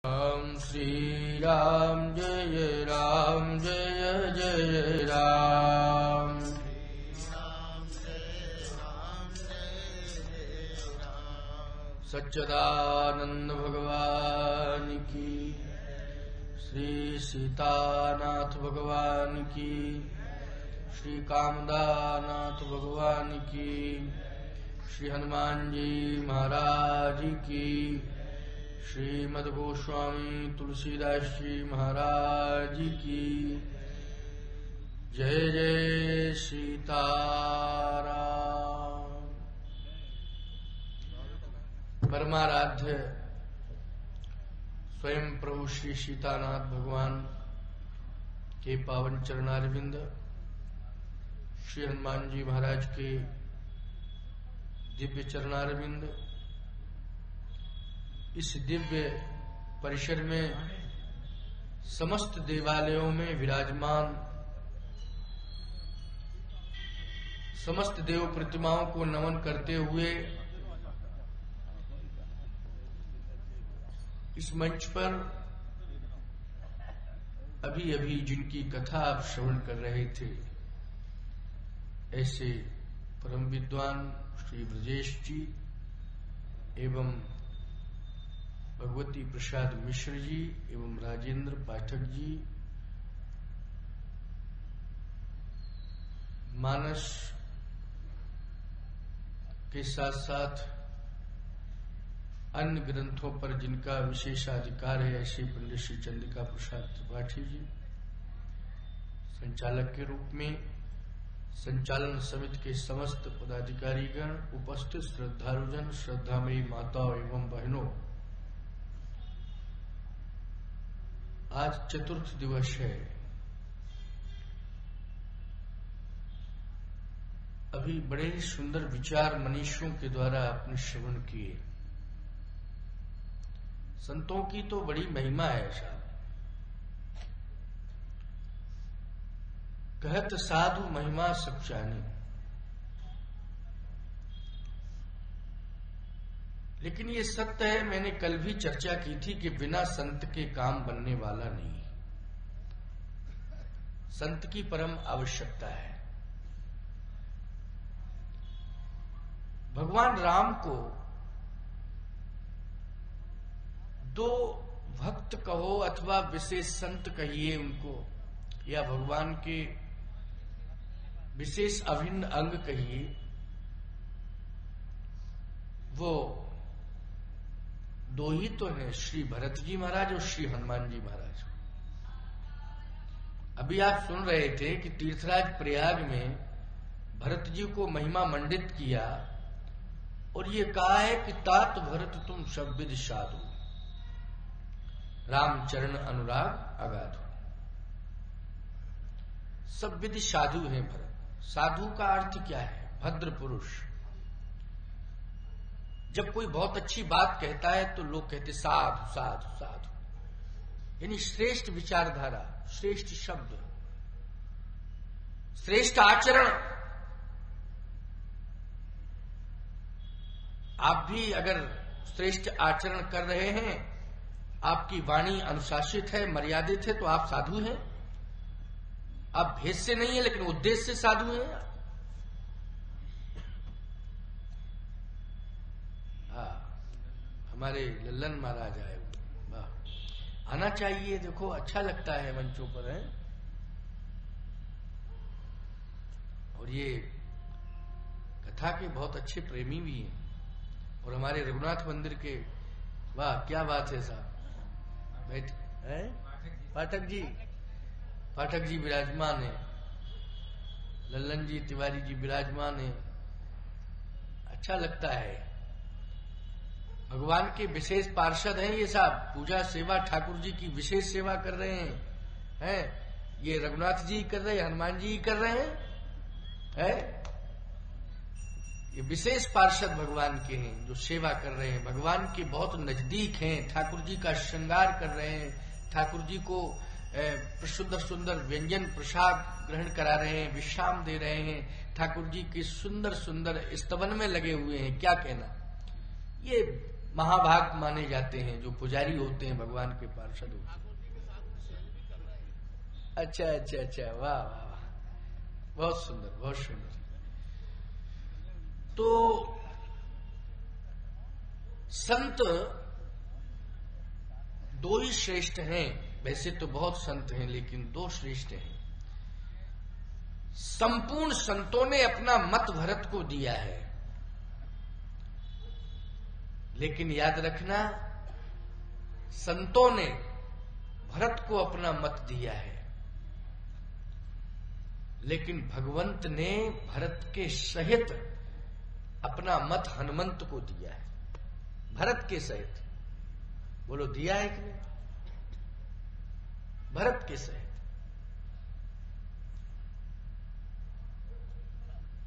राम श्री राम जय जय राम। सच्चिदानंद भगवान की, श्री सीतानाथ भगवान की, श्री कामदानाथ भगवान की, श्री हनुमान जी महाराज की, श्रीमद् गोस्वामी तुलसीदास जी महाराज की जय जय सीताराम। परमाराध्य स्वयं प्रभु श्री सीतानाथ भगवान के पावन चरणारविंद, श्री हनुमान जी महाराज के दिव्य चरणारविंद, इस दिव्य परिसर में समस्त देवालयों में विराजमान समस्त देव प्रतिमाओं को नमन करते हुए इस मंच पर अभी अभी जिनकी कथा आप श्रवण कर रहे थे, ऐसे परम विद्वान श्री ब्रजेश जी एवं भगवती प्रसाद मिश्र जी एवं राजेंद्र पाठक जी, मानस के साथ साथ अन्य ग्रंथों पर जिनका विशेषाधिकार है, ऐसे पंडित श्री चंद्रिका प्रसाद त्रिपाठी जी, संचालक के रूप में संचालन समिति के समस्त पदाधिकारीगण, उपस्थित श्रद्धालुजन, श्रद्धामयी माताओं एवं बहनों, आज चतुर्थ दिवस है। अभी बड़े ही सुंदर विचार मनीषियों के द्वारा आपने श्रवण किए। संतों की तो बड़ी महिमा है साहब। कहत साधु महिमा सच्चानी, लेकिन ये सत्य है, मैंने कल भी चर्चा की थी कि बिना संत के काम बनने वाला नहीं। संत की परम आवश्यकता है। भगवान राम को दो भक्त कहो अथवा विशेष संत कहिए उनको, या भगवान के विशेष अभिन्न अंग कहिए, वो दो ही तो हैं, श्री भरत जी महाराज और श्री हनुमान जी महाराज। अभी आप सुन रहे थे कि तीर्थराज प्रयाग में भरत जी को महिमा मंडित किया और ये कहा है कि तात भरत तुम सब विधि साधु, राम चरण अनुराग अगाधु। सब विधि साधु हैं भरत। साधु का अर्थ क्या है? भद्र पुरुष। जब कोई बहुत अच्छी बात कहता है तो लोग कहते साधु साधु साधु, यानी श्रेष्ठ विचारधारा, श्रेष्ठ शब्द, श्रेष्ठ आचरण। आप भी अगर श्रेष्ठ आचरण कर रहे हैं, आपकी वाणी अनुशासित है, मर्यादित है, तो आप साधु हैं। आप भेद से नहीं है लेकिन उद्देश्य से साधु हैं। हमारे लल्लन महाराज आए, वाह, आना चाहिए। देखो अच्छा लगता है मंचों पर है। और ये कथा के बहुत अच्छे प्रेमी भी हैं। और हमारे रघुनाथ मंदिर के, वाह क्या बात है साहब, बैठ है पाठक जी विराजमान है, लल्लन जी तिवारी जी विराजमान है। अच्छा लगता है। भगवान के विशेष पार्षद हैं ये साहब। पूजा सेवा ठाकुर जी की विशेष सेवा कर रहे हैं। ये रघुनाथ जी कर रहे हैं, हनुमान जी कर रहे हैं। ये विशेष पार्षद भगवान के हैं जो सेवा कर रहे हैं, भगवान के बहुत नजदीक हैं, ठाकुर जी का श्रृंगार कर रहे हैं, ठाकुर जी को सुंदर सुंदर व्यंजन प्रसाद ग्रहण करा रहे हैं, विश्राम दे रहे हैं, ठाकुर जी के सुंदर सुंदर स्तवन में लगे हुए हैं। क्या कहना, ये महाभाग माने जाते हैं, जो पुजारी होते हैं, भगवान के पार्षद होते हैं। अच्छा अच्छा अच्छा, वाह वाह वाह, बहुत सुंदर बहुत सुंदर। तो संत दो ही श्रेष्ठ हैं, वैसे तो बहुत संत हैं लेकिन दो श्रेष्ठ हैं। संपूर्ण संतों ने अपना मत भरत को दिया है, लेकिन याद रखना संतों ने भरत को अपना मत दिया है, लेकिन भगवंत ने भरत के सहित अपना मत हनुमंत को दिया है। भरत के सहित, बोलो दिया है कि नहीं? भरत के सहित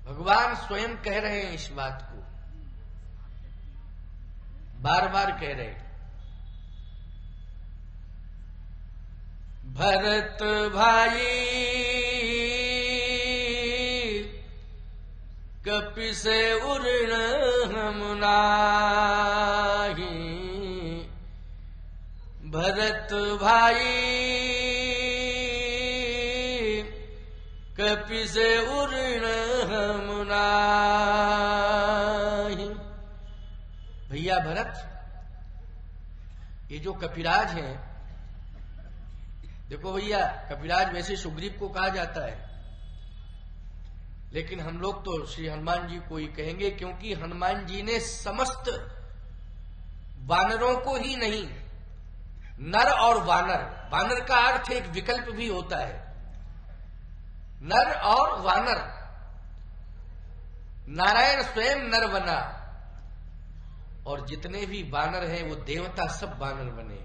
भगवान स्वयं कह रहे हैं इस बात को, बार बार कह रहे हैं, भरत भाई कपि से उरण हम नाही, भरत भाई कपि से उरण हम नाही। भैया भरत, ये जो कपिराज हैं, देखो भैया, कपिराज वैसे सुग्रीव को कहा जाता है, लेकिन हम लोग तो श्री हनुमान जी को ही कहेंगे, क्योंकि हनुमान जी ने समस्त वानरों को ही नहीं, नर और वानर, वानर का अर्थ एक विकल्प भी होता है, नर और वानर, नारायण स्वयं नर बना, और जितने भी वानर हैं वो देवता सब वानर बने,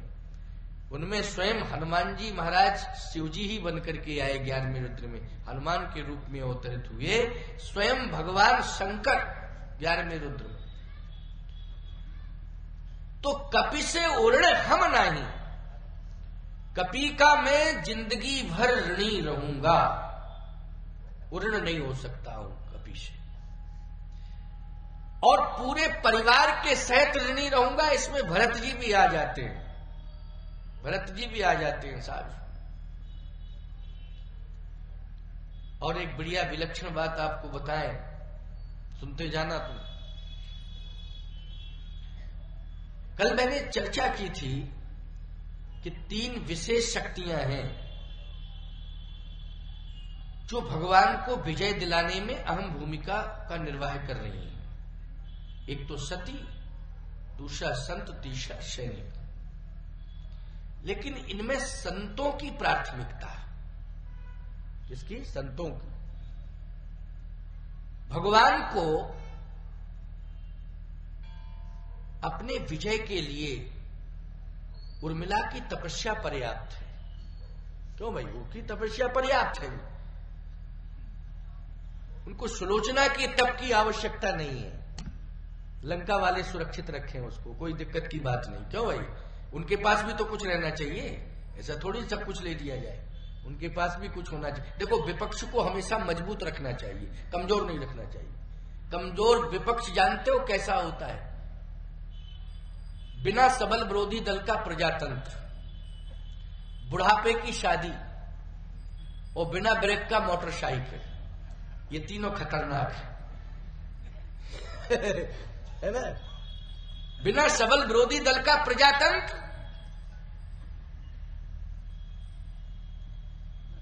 उनमें स्वयं हनुमान जी महाराज शिव जी ही बन करके आए 11वें रुद्र में, हनुमान के रूप में अवतरित हुए स्वयं भगवान शंकर 11वें रुद्र में। तो कपि से उरण हम नहीं, कपि का मैं जिंदगी भर ऋणी रहूंगा, उरण नहीं हो सकता हूं कपि से, और पूरे परिवार के सहित ऋणी रहूंगा। इसमें भरत जी भी आ जाते हैं, भरत जी भी आ जाते हैं साहब। और एक बढ़िया विलक्षण बात आपको बताएं, सुनते जाना तुम। कल मैंने चर्चा की थी कि 3 विशेष शक्तियां हैं जो भगवान को विजय दिलाने में अहम भूमिका का निर्वाह कर रही हैं। एक तो सती, दूसरा संत, तीसरा सैनिक। लेकिन इनमें संतों की प्राथमिकता है। किसकी? संतों की। भगवान को अपने विजय के लिए उर्मिला की तपस्या पर्याप्त है। क्यों भाई? उनकी तपस्या पर्याप्त है, उनको सुलोचना की तप की आवश्यकता नहीं है। लंका वाले सुरक्षित रखें उसको, कोई दिक्कत की बात नहीं। क्यों भाई? उनके पास भी तो कुछ रहना चाहिए, ऐसा थोड़ी सब कुछ ले दिया जाए, उनके पास भी कुछ होना चाहिए। देखो, विपक्ष को हमेशा मजबूत रखना चाहिए, कमजोर नहीं रखना चाहिए। कमजोर विपक्ष जानते हो कैसा होता है? बिना सबल विरोधी दल का प्रजातंत्र, बुढ़ापे की शादी और बिना ब्रेक का मोटरसाइकिल, ये तीनों खतरनाक है ना? बिना सबल विरोधी दल का प्रजातंत्र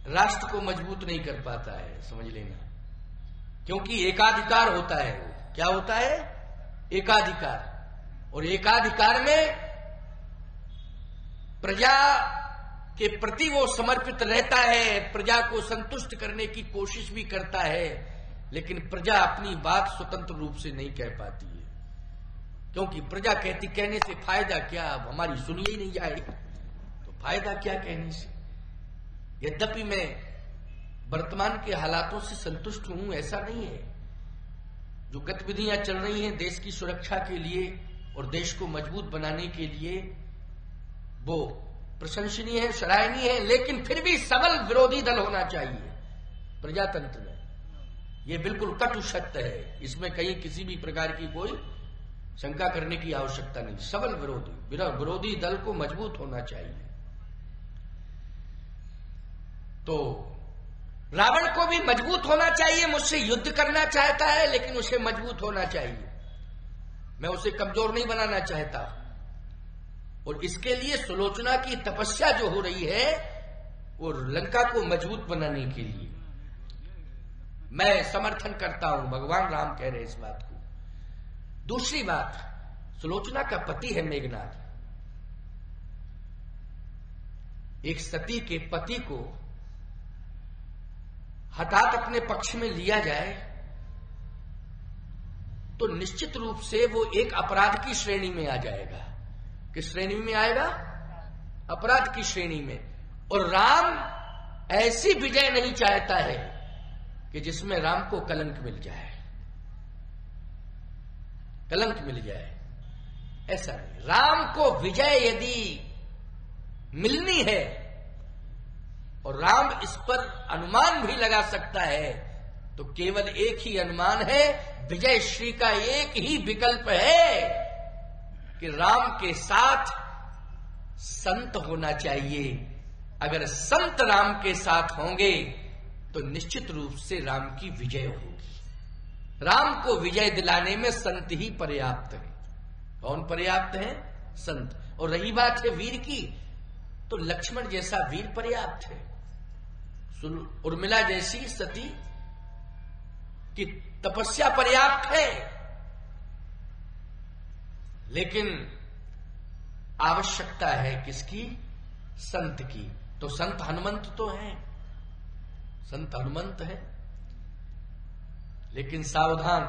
राष्ट्र को मजबूत नहीं कर पाता है, समझ लेना। क्योंकि एकाधिकार होता है। वो क्या होता है? एकाधिकार। और एकाधिकार में प्रजा के प्रति वो समर्पित रहता है, प्रजा को संतुष्ट करने की कोशिश भी करता है, लेकिन प्रजा अपनी बात स्वतंत्र रूप से नहीं कह पाती है। क्योंकि प्रजा कहने से फायदा क्या, अब हमारी सुनी ही नहीं जाएगी तो फायदा क्या कहने से। यद्यपि मैं वर्तमान के हालातों से संतुष्ट हूं, ऐसा नहीं है। जो गतिविधियां चल रही हैं देश की सुरक्षा के लिए और देश को मजबूत बनाने के लिए, वो प्रशंसनीय है, सराहनीय है, लेकिन फिर भी सबल विरोधी दल होना चाहिए प्रजातंत्र में। ये बिल्कुल कटु सत्य है, इसमें कहीं किसी भी प्रकार की कोई शंका करने की आवश्यकता नहीं। सबल विरोधी दल को मजबूत होना चाहिए। तो रावण को भी मजबूत होना चाहिए। मुझसे युद्ध करना चाहता है लेकिन उसे मजबूत होना चाहिए, मैं उसे कमजोर नहीं बनाना चाहता। और इसके लिए सुलोचना की तपस्या जो हो रही है वो लंका को मजबूत बनाने के लिए, मैं समर्थन करता हूं। भगवान राम कह रहे इस बात को। दूसरी बात, सुलोचना का पति है मेघनाद। एक सती के पति को हठात अपने पक्ष में लिया जाए तो निश्चित रूप से वो एक अपराध की श्रेणी में आ जाएगा। किस श्रेणी में आएगा? अपराध की श्रेणी में। और राम ऐसी विजय नहीं चाहता है कि जिसमें राम को कलंक मिल जाए, कलंक मिल जाए, ऐसा नहीं। राम को विजय यदि मिलनी है और राम इस पर अनुमान भी लगा सकता है तो केवल एक ही अनुमान है, विजय श्री का एक ही विकल्प है कि राम के साथ संत होना चाहिए। अगर संत राम के साथ होंगे तो निश्चित रूप से राम की विजय होगी। राम को विजय दिलाने में संत ही पर्याप्त है। कौन पर्याप्त है? संत। और रही बात है वीर की, तो लक्ष्मण जैसा वीर पर्याप्त है। उर्मिला जैसी सती की तपस्या पर्याप्त है, लेकिन आवश्यकता है किसकी? संत की। तो संत हनुमंत तो हैं, संत हनुमंत है, लेकिन सावधान,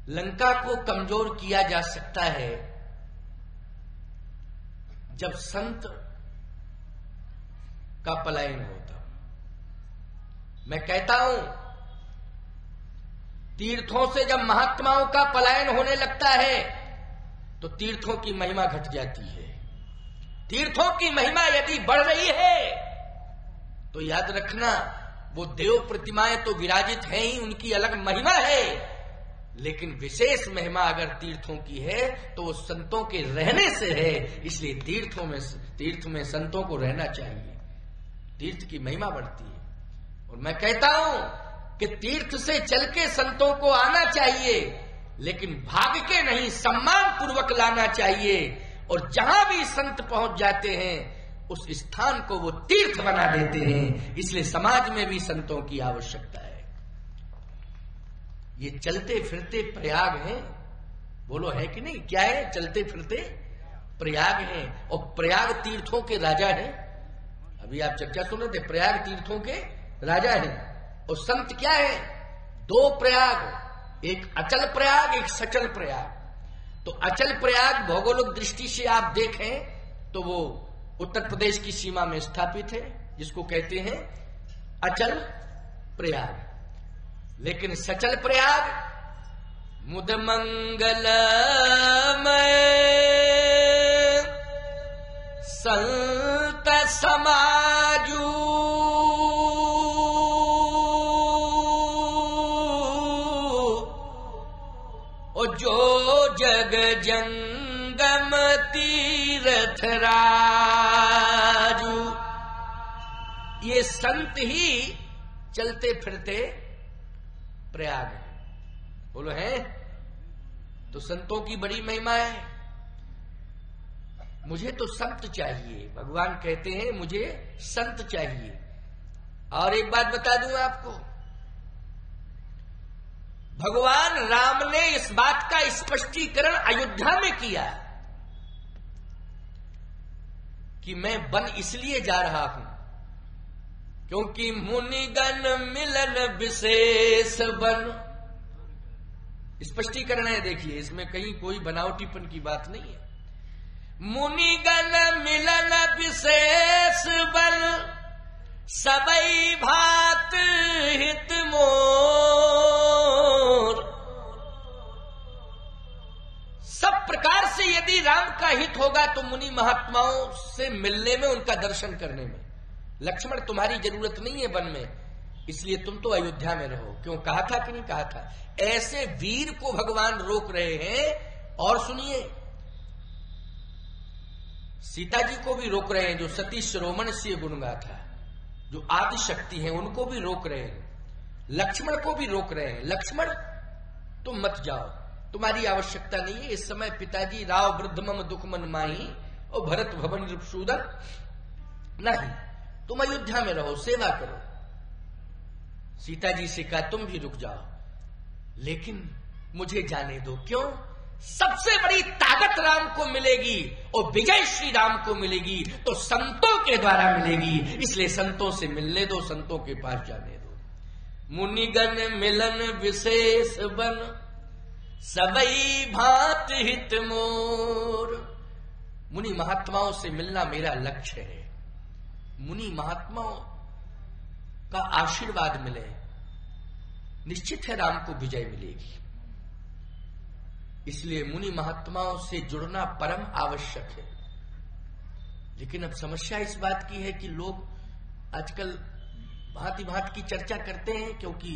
लंका को कमजोर किया जा सकता है जब संत का पलायन होता। मैं कहता हूं तीर्थों से जब महात्माओं का पलायन होने लगता है तो तीर्थों की महिमा घट जाती है। तीर्थों की महिमा यदि बढ़ रही है तो याद रखना वो देव प्रतिमाएं तो विराजित हैं ही, उनकी अलग महिमा है, लेकिन विशेष महिमा अगर तीर्थों की है तो वो संतों के रहने से है। इसलिए तीर्थ में संतों को रहना चाहिए, तीर्थ की महिमा बढ़ती है। और मैं कहता हूं कि तीर्थ से चल के संतों को आना चाहिए, लेकिन भाग के नहीं, सम्मान पूर्वक लाना चाहिए। और जहां भी संत पहुंच जाते हैं उस स्थान को वो तीर्थ बना देते हैं। इसलिए समाज में भी संतों की आवश्यकता है। ये चलते फिरते प्रयाग है, बोलो है कि नहीं? क्या है? चलते फिरते प्रयाग है। और प्रयाग तीर्थों के राजा है। अभी आप चर्चा सुन रहे थे, प्रयाग तीर्थों के राजा है। और संत क्या है? दो प्रयाग, एक अचल प्रयाग, एक सचल प्रयाग। तो अचल प्रयाग भौगोलिक दृष्टि से आप देखें तो वो उत्तर प्रदेश की सीमा में स्थापित है, जिसको कहते हैं अचल प्रयाग। लेकिन सचल प्रयाग मुद मंगलमय संत समाजू और जो जग जंगम तीर्थ राजू। ये संत ही चलते फिरते प्रयाग है। बोलो है? तो संतों की बड़ी महिमा है। मुझे तो संत चाहिए, भगवान कहते हैं मुझे संत चाहिए। और एक बात बता दूं आपको, भगवान राम ने इस बात का स्पष्टीकरण अयोध्या में किया कि मैं वन इसलिए जा रहा हूं क्योंकि मुनिगण मिलन विशेष वन। स्पष्टीकरण है, देखिए, इसमें कहीं कोई बनावटीपन की बात नहीं है। मुनिगण मिलन विशेष वन सबई भात हित मोर। सब प्रकार से यदि राम का हित होगा तो मुनि महात्माओं से मिलने में, उनका दर्शन करने में। लक्ष्मण तुम्हारी जरूरत नहीं है वन में, इसलिए तुम तो अयोध्या में रहो। क्यों कहा था कि नहीं कहा था? ऐसे वीर को भगवान रोक रहे हैं। और सुनिए, सीता जी को भी रोक रहे हैं, जो सती शिरोमणि से गुण गाथा, जो आदि शक्ति है, उनको भी रोक रहे हैं। लक्ष्मण को भी रोक रहे हैं, लक्ष्मण तुम मत जाओ, तुम्हारी आवश्यकता नहीं है इस समय। पिताजी राव वृद्ध मम दुख मन माही, और भरत भवन रिपुसूदन नहीं, तुम अयोध्या में रहो, सेवा करो। सीता जी से कहा तुम भी रुक जाओ, लेकिन मुझे जाने दो। क्यों? सबसे बड़ी ताकत राम को मिलेगी और विजय श्री राम को मिलेगी तो संतों के द्वारा मिलेगी, इसलिए संतों से मिलने दो, संतों के पास जाने दो। मुनिगण मिलन विशेष बन, सबई भांत हित मोर। मुनि महात्माओं से मिलना मेरा लक्ष्य है। मुनि महात्माओं का आशीर्वाद मिले, निश्चित है राम को विजय मिलेगी। इसलिए मुनि महात्माओं से जुड़ना परम आवश्यक है। लेकिन अब समस्या इस बात की है कि लोग आजकल भांति भांति की चर्चा करते हैं, क्योंकि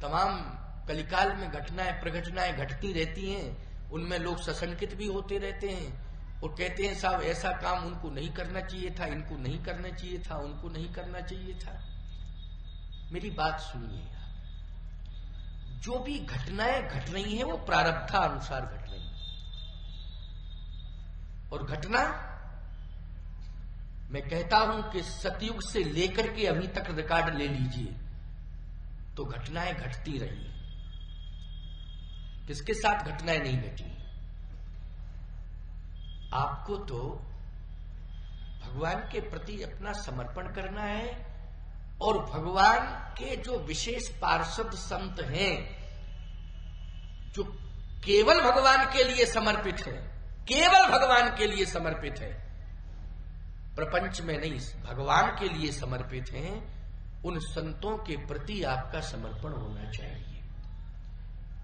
तमाम कलिकाल में घटनाएं प्रघटनाएं घटती रहती हैं, उनमें लोग सशंकित भी होते रहते हैं और कहते हैं साहब ऐसा काम उनको नहीं करना चाहिए था, इनको नहीं करना चाहिए था, उनको नहीं करना चाहिए था। मेरी बात सुनिए, जो भी घटनाएं घट रही हैं वो प्रारब्धानुसार घट रही हैं। और घटना, मैं कहता हूं कि सतयुग से लेकर के अभी तक रिकॉर्ड ले लीजिए तो घटनाएं घटती रही। किसके साथ घटनाएं नहीं घटी? आपको तो भगवान के प्रति अपना समर्पण करना है, और भगवान के जो विशेष पार्षद संत हैं, जो केवल भगवान के लिए समर्पित है, केवल भगवान के लिए समर्पित है, प्रपंच में नहीं, भगवान के लिए समर्पित हैं, उन संतों के प्रति आपका समर्पण होना चाहिए।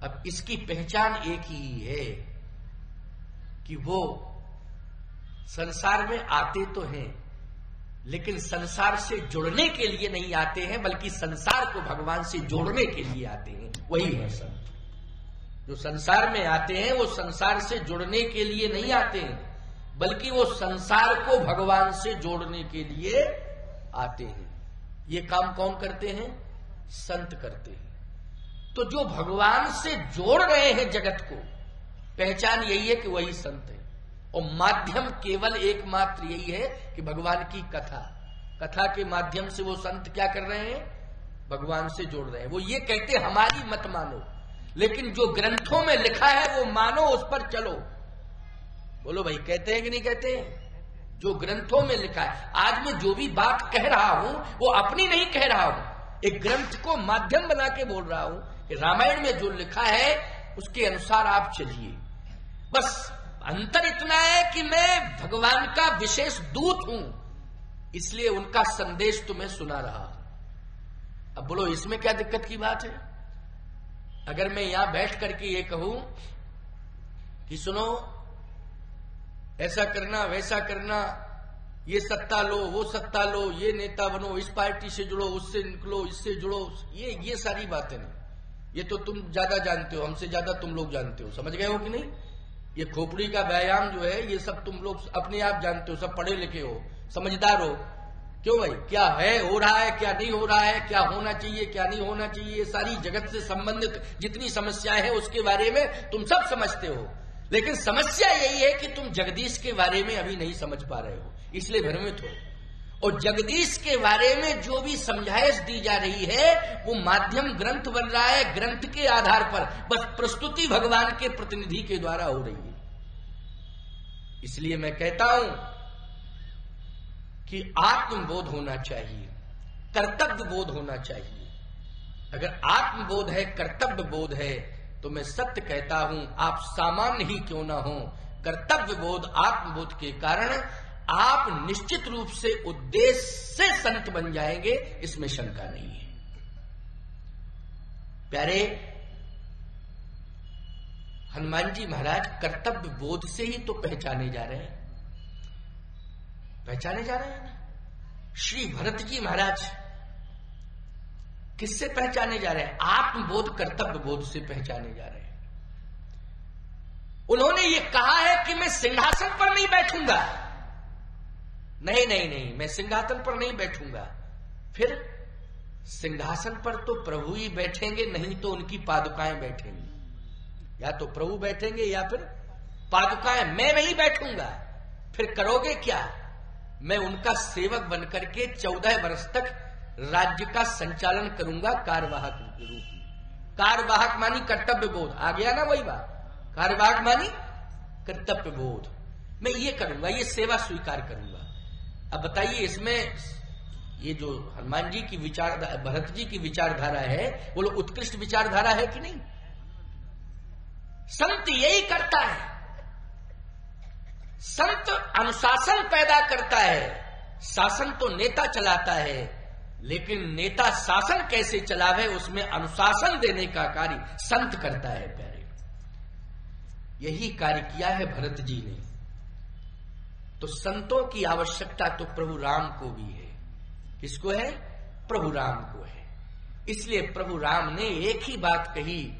अब इसकी पहचान एक ही है कि वो संसार में आते तो हैं, लेकिन संसार से जुड़ने के लिए नहीं आते हैं, बल्कि संसार को भगवान से जोड़ने के लिए आते हैं। वही है संत। जो संसार में आते हैं वो संसार से जुड़ने के लिए नहीं आते हैं, बल्कि वो संसार को भगवान से जोड़ने के लिए आते हैं। ये काम कौन करते हैं? संत करते हैं। तो जो भगवान से जोड़ रहे हैं जगत को, पहचान यही है कि वही संत है। और माध्यम केवल एकमात्र यही है कि भगवान की कथा, कथा के माध्यम से वो संत क्या कर रहे हैं? भगवान से जोड़ रहे हैं। वो ये कहते हैं हमारी मत मानो, लेकिन जो ग्रंथों में लिखा है वो मानो, उस पर चलो। बोलो भाई, कहते हैं कि नहीं कहते हैं? जो ग्रंथों में लिखा है। आज मैं जो भी बात कह रहा हूं वो अपनी नहीं कह रहा हूं, एक ग्रंथ को माध्यम बना के बोल रहा हूं कि रामायण में जो लिखा है उसके अनुसार आप चलिए। बस अंतर इतना है कि मैं भगवान का विशेष दूत हूं, इसलिए उनका संदेश तुम्हें सुना रहा हूं। अब बोलो, इसमें क्या दिक्कत की बात है? अगर मैं यहां बैठ करके ये कहूं कि सुनो, ऐसा करना वैसा करना, ये सत्ता लो वो सत्ता लो, ये नेता बनो, इस पार्टी से जुड़ो, उससे निकलो, इससे जुड़ो, ये सारी बातें नहीं। ये तो तुम ज्यादा जानते हो, हमसे ज्यादा तुम लोग जानते हो। समझ गए हो कि नहीं? ये खोपड़ी का व्यायाम जो है, ये सब तुम लोग अपने आप जानते हो, सब पढ़े लिखे हो, समझदार हो। क्यों भाई? क्या है, हो रहा है, क्या नहीं हो रहा है, क्या होना चाहिए, क्या नहीं होना चाहिए, सारी जगत से संबंधित जितनी समस्याएं हैं उसके बारे में तुम सब समझते हो। लेकिन समस्या यही है कि तुम जगदीश के बारे में अभी नहीं समझ पा रहे हो, इसलिए भ्रमित हो। और जगदीश के बारे में जो भी समझाइश दी जा रही है वो माध्यम ग्रंथ बन रहा है, ग्रंथ के आधार पर बस प्रस्तुति भगवान के प्रतिनिधि के द्वारा हो रही है। इसलिए मैं कहता हूं कि आत्मबोध होना चाहिए, कर्तव्य बोध होना चाहिए। अगर आत्मबोध है, कर्तव्य बोध है, तो मैं सत्य कहता हूं, आप सामान्य ही क्यों ना हो, कर्तव्य बोध आत्मबोध के कारण आप निश्चित रूप से उद्देश्य से संत बन जाएंगे, इसमें शंका नहीं है। प्यारे हनुमान जी महाराज कर्तव्य बोध से ही तो पहचाने जा रहे हैं, पहचाने जा रहे हैं ना। श्री भरत जी महाराज किससे पहचाने जा रहे हैं? आत्मबोध, कर्तव्य बोध से पहचाने जा रहे हैं। उन्होंने ये कहा है कि मैं सिंहासन पर नहीं बैठूंगा। नहीं नहीं नहीं, मैं सिंहासन पर नहीं बैठूंगा। फिर सिंहासन पर तो प्रभु ही बैठेंगे, नहीं तो उनकी पादुकाएं बैठेंगी। या तो प्रभु बैठेंगे या फिर पादुकाएं, मैं नहीं बैठूंगा। फिर करोगे क्या? मैं उनका सेवक बनकर के 14 वर्ष तक राज्य का संचालन करूंगा कार्यवाहक के रूप में। कार्यवाहक मानी कर्तव्य बोध, आ गया ना वही बात। कार्यवाहक मानी कर्तव्य बोध, मैं ये करूंगा, ये सेवा स्वीकार करूंगा। अब बताइए, इसमें ये जो हनुमान जी की विचारधारा, भरत जी की विचारधारा है, वो लोग उत्कृष्ट विचारधारा है कि नहीं? संत यही करता है। संत अनुशासन पैदा करता है। शासन तो नेता चलाता है, लेकिन नेता शासन कैसे चलावे उसमें अनुशासन देने का कार्य संत करता है। प्यारे, यही कार्य किया है भरत जी ने। तो संतों की आवश्यकता तो प्रभु राम को भी है। किसको है? प्रभु राम को है। इसलिए प्रभु राम ने एक ही बात कही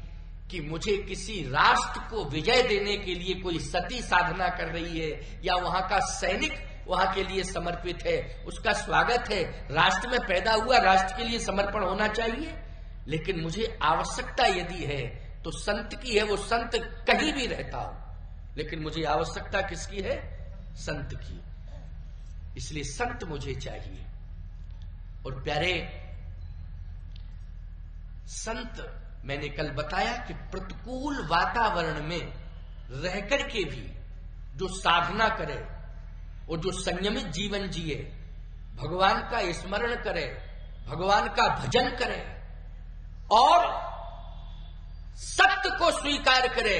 कि मुझे किसी राष्ट्र को विजय देने के लिए कोई सती साधना कर रही है, या वहां का सैनिक वहां के लिए समर्पित है, उसका स्वागत है। राष्ट्र में पैदा हुआ, राष्ट्र के लिए समर्पण होना चाहिए। लेकिन मुझे आवश्यकता यदि है तो संत की है। वो संत कहीं भी रहता हो, लेकिन मुझे आवश्यकता किसकी है? संत की। इसलिए संत मुझे चाहिए। और प्यारे, संत, मैंने कल बताया कि प्रतिकूल वातावरण में रहकर के भी जो साधना करे और जो संयमित जीवन जिए, भगवान का स्मरण करे, भगवान का भजन करे और सत्य को स्वीकार करे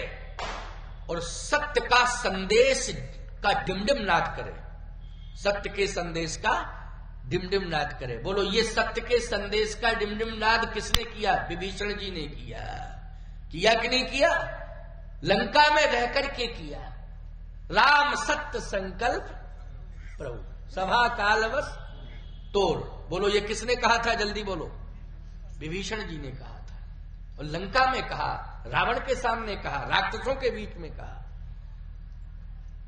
और सत्य का संदेश का डिमडिम नाद करे, सत्य के संदेश का डिमडिम नाद करे। बोलो, ये सत्य के संदेश का डिमडिम नाद किसने किया? विभीषण जी ने किया। किया कि नहीं किया? लंका में रह करके किया। राम सत्य संकल्प प्रभु, सभा कालवश तोड़। बोलो, ये किसने कहा था? जल्दी बोलो। विभीषण जी ने कहा था। और लंका में कहा, रावण के सामने कहा, राक्षसों के बीच में कहा।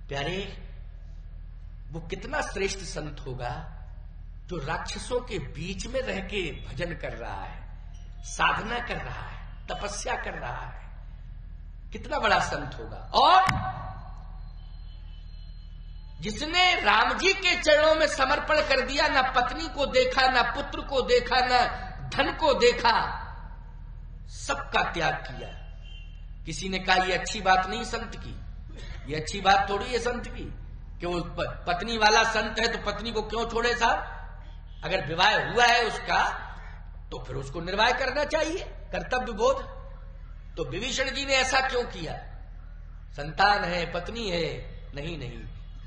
प्यारे, वो कितना श्रेष्ठ संत होगा जो राक्षसों के बीच में रह के भजन कर रहा है, साधना कर रहा है, तपस्या कर रहा है। कितना बड़ा संत होगा। और जिसने राम जी के चरणों में समर्पण कर दिया, ना पत्नी को देखा, ना पुत्र को देखा, ना धन को देखा, सबका त्याग किया। किसी ने कहा ये अच्छी बात नहीं संत की, ये अच्छी बात थोड़ी है संत की कि वो पत्नी वाला संत है तो पत्नी को क्यों छोड़े साहब? अगर विवाह हुआ है उसका तो फिर उसको निर्वाह करना चाहिए, कर्तव्य बोध। तो विभीषण जी ने ऐसा क्यों किया? संतान है, पत्नी है, नहीं नहीं,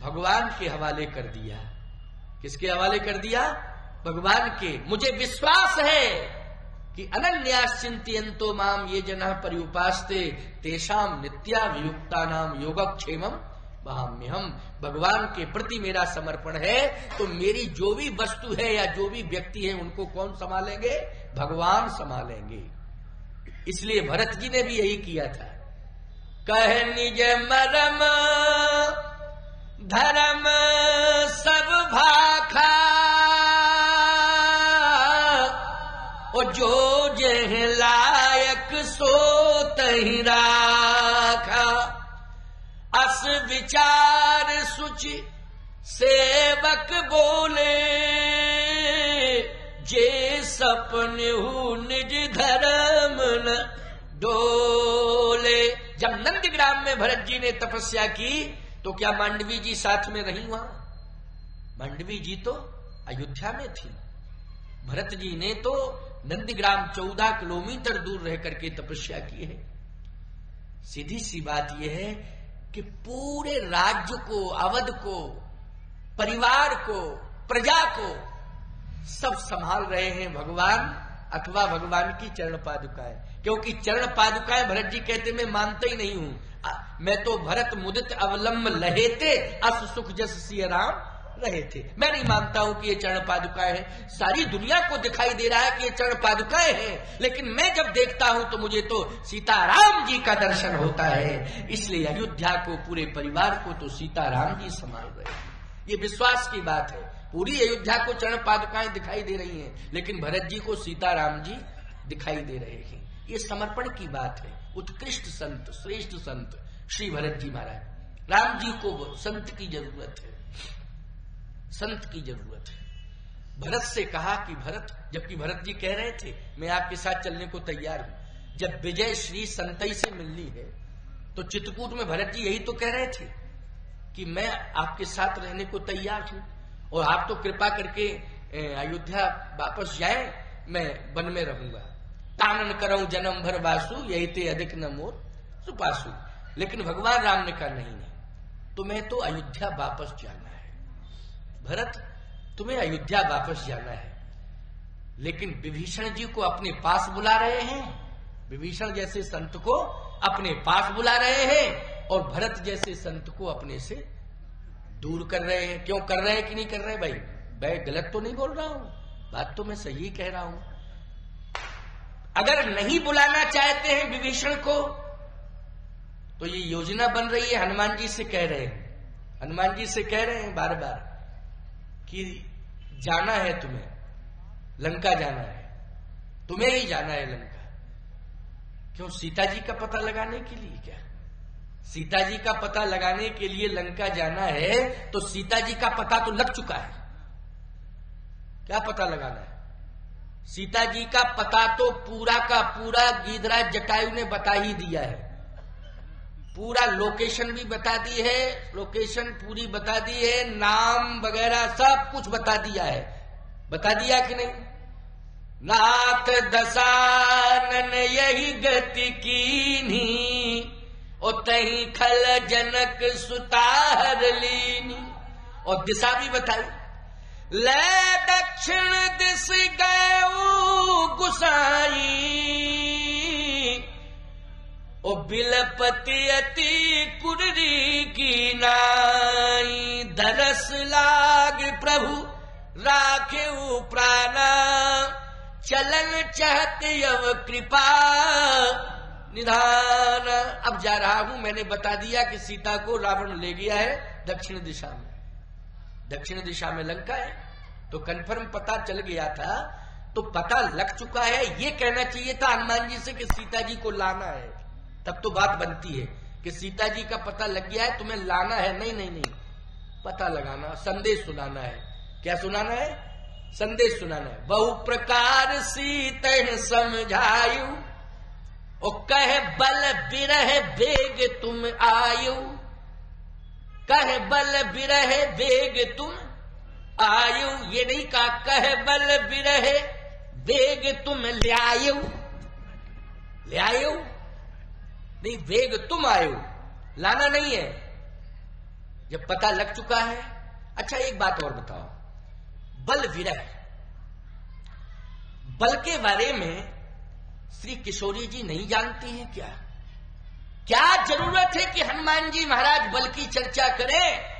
भगवान के हवाले कर दिया। किसके हवाले कर दिया? भगवान के। मुझे विश्वास है कि अनन्याश्चिन्तयन्तो माम ये जनाः पर्युपास्ते तेषाम नित्याभियुक्तानां योगक्षेमम् वहाम्यहम्। भगवान के प्रति मेरा समर्पण है, तो मेरी जो भी वस्तु है या जो भी व्यक्ति है उनको कौन संभालेंगे? भगवान संभालेंगे। इसलिए भरत जी ने भी यही किया था। कह निज मरम धर्म सब भाखा, और जो जह लायक सो तहि राखा। अस विचार सुचि सेवक बोले, जे सपने हु निज धर्म न डोले। जब नंदग्राम में भरत जी ने तपस्या की तो क्या मांडवी जी साथ में रही? वहां मांडवी जी तो अयोध्या में थी। भरत जी ने तो नंदग्राम 14 किलोमीटर दूर रह करके तपस्या की है। सीधी सी बात यह है कि पूरे राज्य को, अवध को, परिवार को, प्रजा को सब संभाल रहे हैं भगवान अथवा भगवान की चरण पादुकाएं। क्योंकि चरण पादुकाएं भरत जी कहते मैं मानता ही नहीं हूं, मैं तो भरत मुदित अवलंब लहेते अस सुख जस सिय राम रहे थे। मैं नहीं मानता हूं कि ये चरण पादुकाएं हैं, सारी दुनिया को दिखाई दे रहा है कि ये चरण पादुकाएं हैं, लेकिन मैं जब देखता हूं तो मुझे तो सीताराम जी का दर्शन होता है। इसलिए अयोध्या को, पूरे परिवार को तो सीताराम जी संभाल रहे हैं। ये विश्वास की बात है। पूरी अयोध्या को चरण पादुकाएं दिखाई दे रही हैं, लेकिन भरत जी को सीताराम जी दिखाई दे रहे हैं। ये समर्पण की बात है। उत्कृष्ट संत, श्रेष्ठ संत श्री भरत जी महाराज। राम जी को संत की जरूरत है, संत की जरूरत है। भरत से कहा कि भरत, जबकि भरत जी कह रहे थे मैं आपके साथ चलने को तैयार हूं। जब विजय श्री संतई से मिलनी है तो चित्रकूट में भरत जी यही तो कह रहे थे कि मैं आपके साथ रहने को तैयार हूं और आप तो कृपा करके अयोध्या वापस जाए, मैं वन में रहूंगा। कानन करऊं जन्म भर वासु, यही ते अधिक न मोर सुपासु। लेकिन भगवान राम ने कहा नहीं, तुम्हें तो अयोध्या वापस जाना है भरत, तुम्हें अयोध्या वापस जाना है। लेकिन विभीषण जी को अपने पास बुला रहे हैं, विभीषण जैसे संत को अपने पास बुला रहे हैं और भरत जैसे संत को अपने से दूर कर रहे हैं। क्यों कर रहे हैं कि नहीं कर रहे? भाई मैं गलत तो नहीं बोल रहा हूं, बात तो मैं सही कह रहा हूं। अगर नहीं बुलाना चाहते हैं विभीषण को तो ये योजना बन रही है, हनुमान जी से कह रहे हैं, हनुमान जी से कह रहे हैं बार बार कि जाना है तुम्हें, लंका जाना है, तुम्हें ही जाना है लंका। क्यों? सीता जी का पता लगाने के लिए। क्या सीता जी का पता लगाने के लिए लंका जाना है? तो सीता जी का पता तो लग चुका है, क्या पता लगाना है? सीता जी का पता तो पूरा का पूरा गीधराज जटायु ने बता ही दिया है। पूरा लोकेशन भी बता दी है, लोकेशन पूरी बता दी है, नाम वगैरह सब कुछ बता दिया है। बता दिया कि नहीं? नाथ दशानन यही गति कीनी, तही खल जनक सुतार लीनी। और दिशा भी बताई, ले दक्षिण दिश गए गुसाई, ओ बिलपति अति कुररी की नाई। दरस लाग प्रभु राखे प्राणा, चलन चहत यव कृपा निधान। अब जा रहा हूं, मैंने बता दिया कि सीता को रावण ले गया है दक्षिण दिशा में, दक्षिण दिशा में लंका है। तो कंफर्म पता चल गया था, तो पता लग चुका है। ये कहना चाहिए था हनुमान जी से कि सीता जी को लाना है, तब तो बात बनती है कि सीता जी का पता लग गया है, तुम्हें लाना है। नहीं नहीं नहीं, पता लगाना, संदेश सुनाना है। क्या सुनाना है? संदेश सुनाना है। बहु प्रकार सीता समझायु, ओ कह बल बिरह बेग तुम आयु, कह बल बिरह बेग तुम आयु। ये नहीं कहा कह बल बिरह बेग तुम ले आयु, ले आयु नहीं, वेग तुम आयु, लाना नहीं है, जब पता लग चुका है। अच्छा एक बात और बताओ, बल विरह, बल के बारे में श्री किशोरी जी नहीं जानती हैं क्या? क्या जरूरत है कि हनुमान जी महाराज बल की चर्चा करें?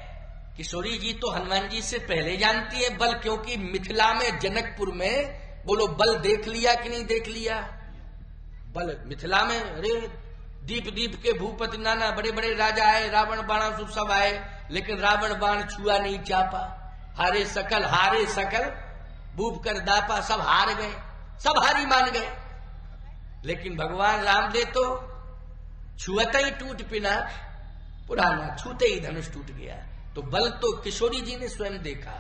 किशोरी जी तो हनुमान जी से पहले जानती है बल, क्योंकि मिथिला में जनकपुर में, बोलो बल देख लिया कि नहीं देख लिया? बल मिथिला में, अरे दीप दीप के भूपति नाना बड़े बड़े राजा आए, रावण बाणासुर सब आए, लेकिन रावण बाण छुआ नहीं चापा। हारे सकल भूप कर दापा, सब हार गए, सब हारी मान गए। लेकिन भगवान राम दे तो छुअते ही टूट पिना, पुराना छूते ही धनुष टूट गया। तो बल तो किशोरी जी ने स्वयं देखा,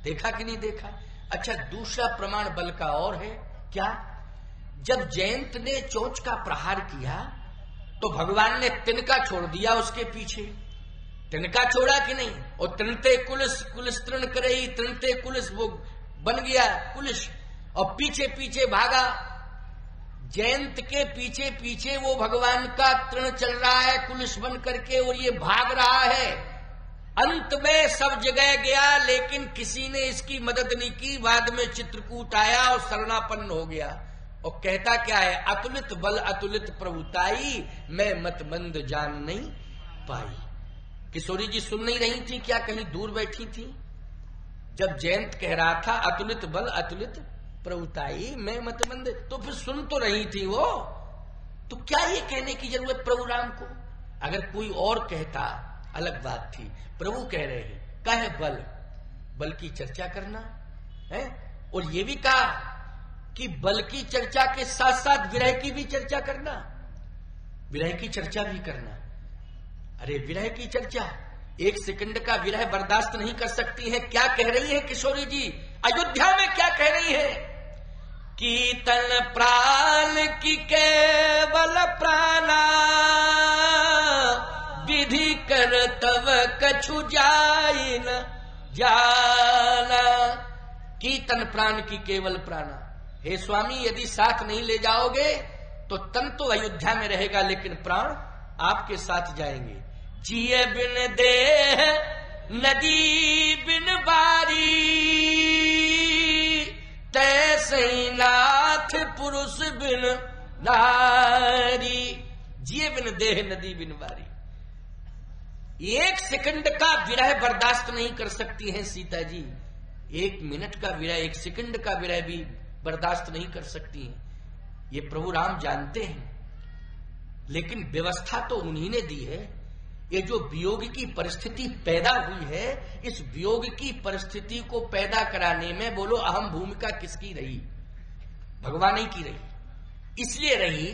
देखा कि नहीं देखा? अच्छा दूसरा प्रमाण बल का और है, क्या? जब जयंत ने चोंच का प्रहार किया तो भगवान ने तिनका छोड़ दिया उसके पीछे, तिनका छोड़ा कि नहीं? और तृणते कुलिस, कुलिस तृण करे ही, तृणते कुलिस, वो बन गया कुलिस, और पीछे पीछे भागा। जयंत के पीछे पीछे वो भगवान का तृण चल रहा है कुलिस बन करके, और ये भाग रहा है। अंत में सब जगह गया, लेकिन किसी ने इसकी मदद नहीं की। बाद में चित्रकूट आया और शरणापन्न हो गया, और कहता क्या है? अतुलित बल अतुलित प्रभुताई, मैं मत मंद जान नहीं पाई। किशोरी जी सुन नहीं रही थी क्या? कहीं दूर बैठी थी? जब जयंत कह रहा था अतुलित बल अतुलित प्रभुताई मैं मत मंद, तो फिर सुन तो रही थी वो, तो क्या ये कहने की जरूरत प्रभु राम को? अगर कोई और कहता अलग बात थी, प्रभु कह रहे हैं कहे बल की चर्चा करना है, और ये भी कहा कि बल की चर्चा के साथ साथ विरह की भी चर्चा करना, विरह की चर्चा भी करना। अरे विरह की चर्चा, एक सेकंड का विरह बर्दाश्त नहीं कर सकती है। क्या कह रही है किशोरी जी अयोध्या में, क्या कह रही है? कीर्तन प्राण की केवल प्राणा, विधि कर तव कछु जाई न जाना। कीर्तन प्राण की केवल प्राणा, हे स्वामी यदि साथ नहीं ले जाओगे तो तन तो अयोध्या में रहेगा, लेकिन प्राण आपके साथ जाएंगे। जिए बिन देह नदी बिन बारी, तैसे नाथ पुरुष बिन नारी। जिए बिन देह नदी बिन बारी, एक सेकंड का विरह बर्दाश्त नहीं कर सकती हैं सीता जी, एक मिनट का विरह, एक सेकंड का विरह भी बर्दाश्त नहीं कर सकती हैं। ये प्रभु राम जानते हैं, लेकिन व्यवस्था तो उन्हीं ने दी है। ये जो वियोग की परिस्थिति पैदा हुई है, इस वियोग की परिस्थिति को पैदा कराने में बोलो अहम भूमिका किसकी रही? भगवान ही की रही। इसलिए रही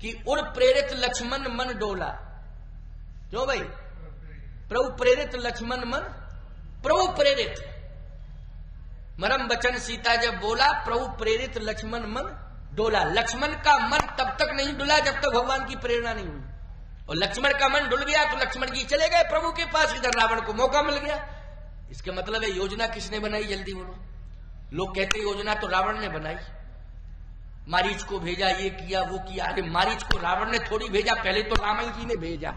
कि उर प्रेरित लक्ष्मण मन डोला। क्यों भाई? प्रभु प्रेरित लक्ष्मण मन, प्रभु प्रेरित मरम वचन सीता जब बोला, प्रभु प्रेरित लक्ष्मण मन डोला। लक्ष्मण का मन तब तक नहीं डुला जब तक भगवान की प्रेरणा नहीं हुई, और लक्ष्मण का मन डुल गया तो लक्ष्मण जी चले गए प्रभु के पास, इधर रावण को मौका मिल गया। इसका मतलब है योजना किसने बनाई? जल्दी बोलो। लोग कहते योजना तो रावण ने बनाई, मारीच को भेजा, ये किया वो किया। अरे मारीच को रावण ने थोड़ी भेजा, पहले तो रामायण जी ने भेजा।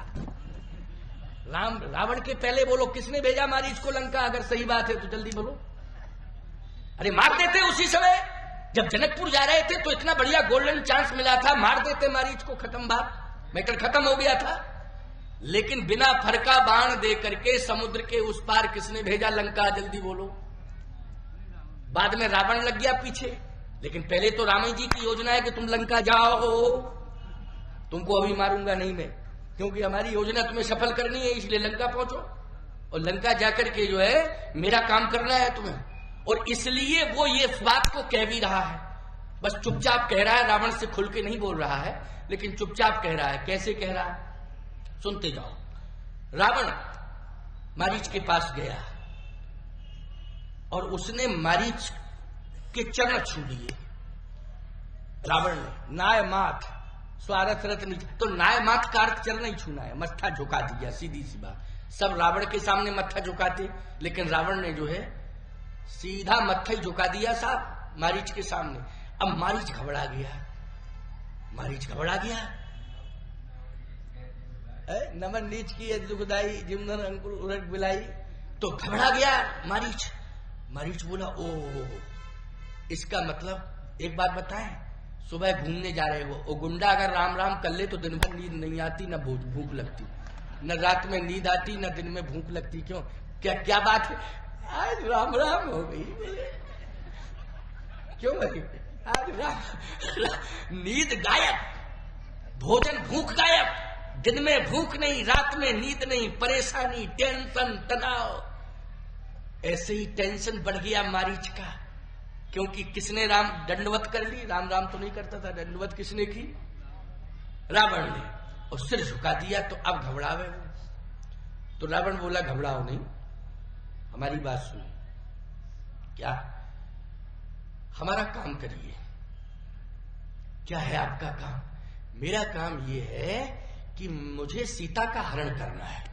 रावण के पहले बोलो किसने भेजा मारीच को लंका? अगर सही बात है तो जल्दी बोलो। अरे मार देते उसी समय, जब जनकपुर जा रहे थे तो इतना बढ़िया गोल्डन चांस मिला था, मार देते मारीच को, खत्म बात, मैटर खत्म हो गया था। लेकिन बिना फरका बाण दे करके समुद्र के उस पार किसने भेजा लंका? जल्दी बोलो। बाद में रावण लग गया पीछे, लेकिन पहले तो रामायण जी की योजना है कि तुम लंका जाओ, तुमको अभी मारूंगा नहीं मैं, क्योंकि हमारी योजना तुम्हें सफल करनी है, इसलिए लंका पहुंचो और लंका जाकर के जो है मेरा काम करना है तुम्हें। और इसलिए वो ये बात को कह भी रहा है, बस चुपचाप कह रहा है, रावण से खुल के नहीं बोल रहा है, लेकिन चुपचाप कह रहा है। कैसे कह रहा है सुनते जाओ। रावण मारीच के पास गया और उसने मारीच के चरण छू लिए। रावण ने नाय माथ स्वारथ रथ नीचे, तो नाय माथ का अर्थ चरण ही छूना है, मत्था झुका दिया, सीधी सी बात। सब रावण के सामने मत्था झुकाते, लेकिन रावण ने जो है सीधा मत्था ही झुका दिया साहब मारीच के सामने। अब मारीच घबरा गया, मारीच घबरा गया। नमन नीच की दुखदाई जिमन अंकुर उलट बिलाई, तो घबरा गया मारीच। मारीच बोला ओ इसका मतलब एक बात बताएं, सुबह घूमने जा रहे हो, वो गुंडा अगर राम राम कर ले तो दिन भर नींद नहीं आती, न भूख लगती, न रात में नींद आती, न दिन में भूख लगती। क्यों? क्या क्या बात है? आज राम राम हो गई। क्यों भाई? आज नींद गायब, भोजन भूख गायब, दिन में भूख नहीं, रात में नींद नहीं, परेशानी, टेंशन, तनाव। ऐसे ही टेंशन बढ़ गया मारीच का, क्योंकि किसने राम दंडवत कर ली? राम राम तो नहीं करता था, दंडवत किसने की? रावण ने, और सिर झुका दिया। तो अब घबरावे वो। तो रावण बोला घबराओ नहीं, हमारी बात सुनो। क्या? हमारा काम करिए। क्या है आपका काम? मेरा काम यह है कि मुझे सीता का हरण करना है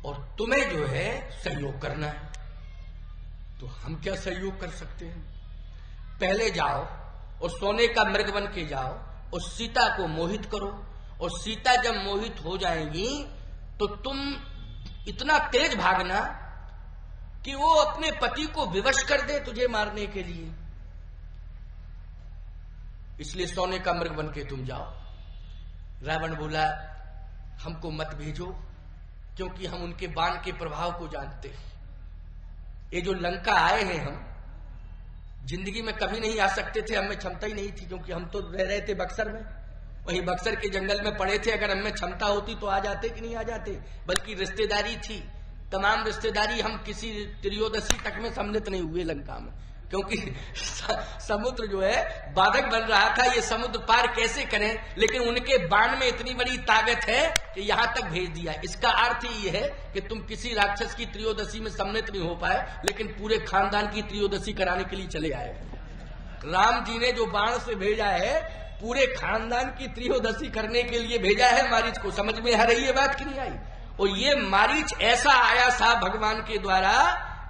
और तुम्हें जो है सहयोग करना है। तो हम क्या सहयोग कर सकते हैं? पहले जाओ और सोने का मृग बन के जाओ और सीता को मोहित करो, और सीता जब मोहित हो जाएंगी तो तुम इतना तेज भागना कि वो अपने पति को विवश कर दे तुझे मारने के लिए। इसलिए सोने का मृग बन के तुम जाओ। रावण बोला हमको मत भेजो, क्योंकि हम उनके बाण के प्रभाव को जानते हैं। ये जो लंका आए हैं हम, जिंदगी में कभी नहीं आ सकते थे, हमें क्षमता ही नहीं थी, क्योंकि हम तो रह रहे थे बक्सर में, वहीं बक्सर के जंगल में पड़े थे। अगर हमें क्षमता होती तो आ जाते कि नहीं आ जाते, बल्कि रिश्तेदारी थी, तमाम रिश्तेदारी, हम किसी त्रयोदशी तक में सम्मिलित नहीं हुए लंका में, क्योंकि समुद्र जो है बाधक बन रहा था, ये समुद्र पार कैसे करें। लेकिन उनके बाण में इतनी बड़ी ताकत है कि यहां तक भेज दिया। इसका अर्थ ये है कि तुम किसी राक्षस की त्रयोदशी में सम्मिलित नहीं हो पाए, लेकिन पूरे खानदान की त्रयोदशी कराने के लिए चले आए। राम जी ने जो बाण से भेजा है, पूरे खानदान की त्रयोदशी करने के लिए भेजा है मारीच को। समझ में आ रही है बात कि नहीं आई? और ये मारीच ऐसा आया था भगवान के द्वारा,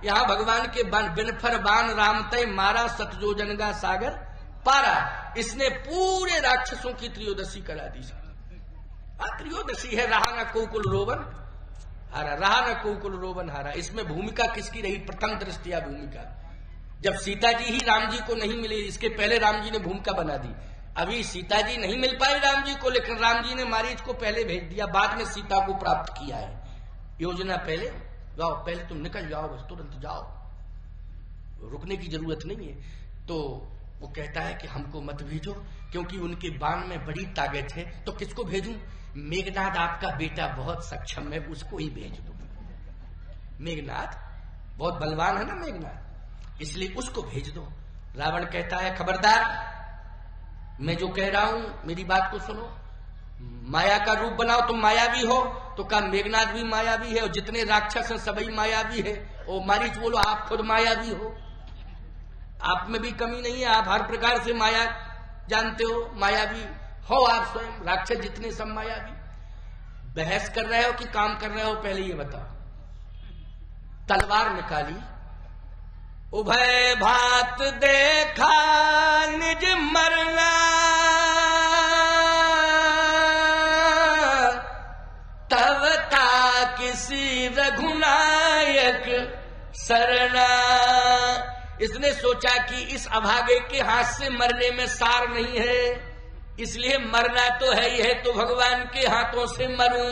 यहां भगवान के बिनफर बाण राम तय मारा सतजोजन का सागर पारा। इसने पूरे राक्षसों की त्रयोदशी करा दी। त्रयोदशी है, रहा न कोकुल रोवन हारा, रहा न कोकुल रोवन हारा। इसमें भूमिका किसकी रही? प्रथम दृष्टिया भूमिका जब सीता जी ही राम जी को नहीं मिली, इसके पहले राम जी ने भूमिका बना दी। अभी सीता जी नहीं मिल पाई राम जी को, लेकिन राम जी ने मारीच को पहले भेज दिया, बाद में सीता को प्राप्त किया है। योजना पहले जाओ, पहले तुम निकल जाओ, बस तुरंत जाओ, रुकने की जरूरत नहीं है। तो वो कहता है कि हमको मत भेजो, क्योंकि उनके बाण में बड़ी ताकत है। तो किसको भेजूं? मेघनाद आपका बेटा बहुत सक्षम है, उसको ही भेज दो। मेघनाद बहुत बलवान है ना मेघनाद, इसलिए उसको भेज दो। रावण कहता है खबरदार, मैं जो कह रहा हूं मेरी बात को सुनो, माया का रूप बनाओ, तुम मायावी हो। तो कहा मेघनाद भी मायावी है, और जितने राक्षस हैं सभी मायावी है। और मारीच बोलो आप खुद मायावी हो, आप में भी कमी नहीं है, आप हर प्रकार से माया जानते हो, मायावी हो आप स्वयं। राक्षस जितने सब मायावी। बहस कर रहे हो कि काम कर रहे हो, पहले ये बताओ। तलवार निकाली, उभय भात देखा निज मरना, तब ता किसी रघुनायक सरना। इसने सोचा कि इस अभागे के हाथ से मरने में सार नहीं है, इसलिए मरना तो है ही है, तो भगवान के हाथों से मरूं।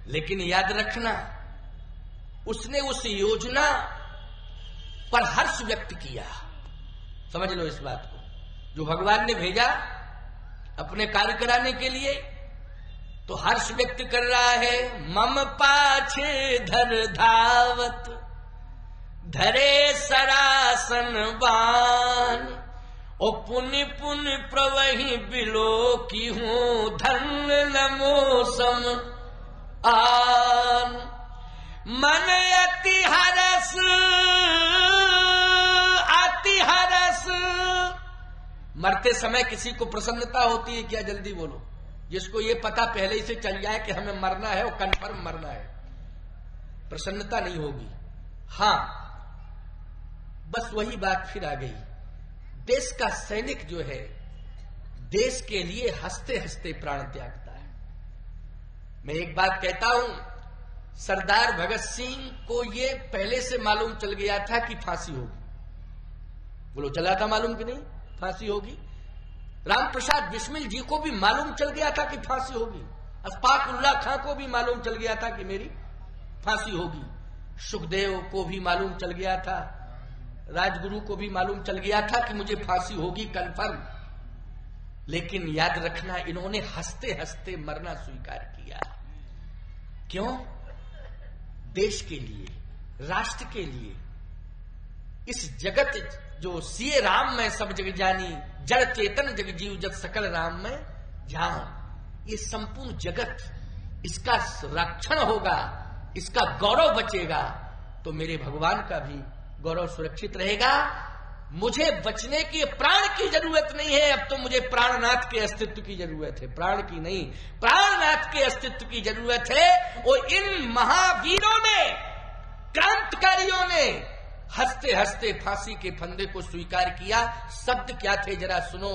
लेकिन याद रखना, उसने उस योजना पर हर्ष व्यक्त किया। समझ लो इस बात को, जो भगवान ने भेजा अपने कार्य कराने के लिए, तो हर्ष व्यक्त कर रहा है। मम पाछे धर धावत, धरे सरासन बान, ओ पुनि पुनि प्रवहि बिलो की हूं, धन नमो सम आन। मन अति हरस, अति हरस। मरते समय किसी को प्रसन्नता होती है क्या? जल्दी बोलो। जिसको ये पता पहले ही से चल जाए कि हमें मरना है, वो कन्फर्म मरना है, प्रसन्नता नहीं होगी। हां, बस वही बात फिर आ गई। देश का सैनिक जो है, देश के लिए हंसते हंसते प्राण त्यागता है। मैं एक बात कहता हूं, सरदार भगत सिंह को ये पहले से मालूम चल गया था कि फांसी होगी। बोलो, चला था मालूम कि नहीं फांसी होगी? राम प्रसाद बिस्मिल जी को भी मालूम चल गया था कि फांसी होगी। अशफाक उल्लाह खां को भी मालूम चल गया था कि मेरी फांसी होगी। सुखदेव को भी मालूम चल गया था, राजगुरु को भी मालूम चल गया था कि मुझे फांसी होगी कन्फर्म। लेकिन याद रखना, इन्होंने हंसते हंसते मरना स्वीकार किया। क्यों? देश के लिए, राष्ट्र के लिए। इस जगत जो सिए राम में सब जग जानी, जड़ चेतन जग जीव जब सकल राम में जान। ये संपूर्ण जगत, इसका रक्षण होगा, इसका गौरव बचेगा, तो मेरे भगवान का भी गौरव सुरक्षित रहेगा। मुझे बचने की, प्राण की जरूरत नहीं है, अब तो मुझे प्राणनाथ के अस्तित्व की जरूरत है, प्राण की नहीं, प्राणनाथ के अस्तित्व की जरूरत है। और इन महावीरों ने, क्रांतिकारियों ने हंसते हंसते फांसी के फंदे को स्वीकार किया। शब्द क्या थे जरा सुनो।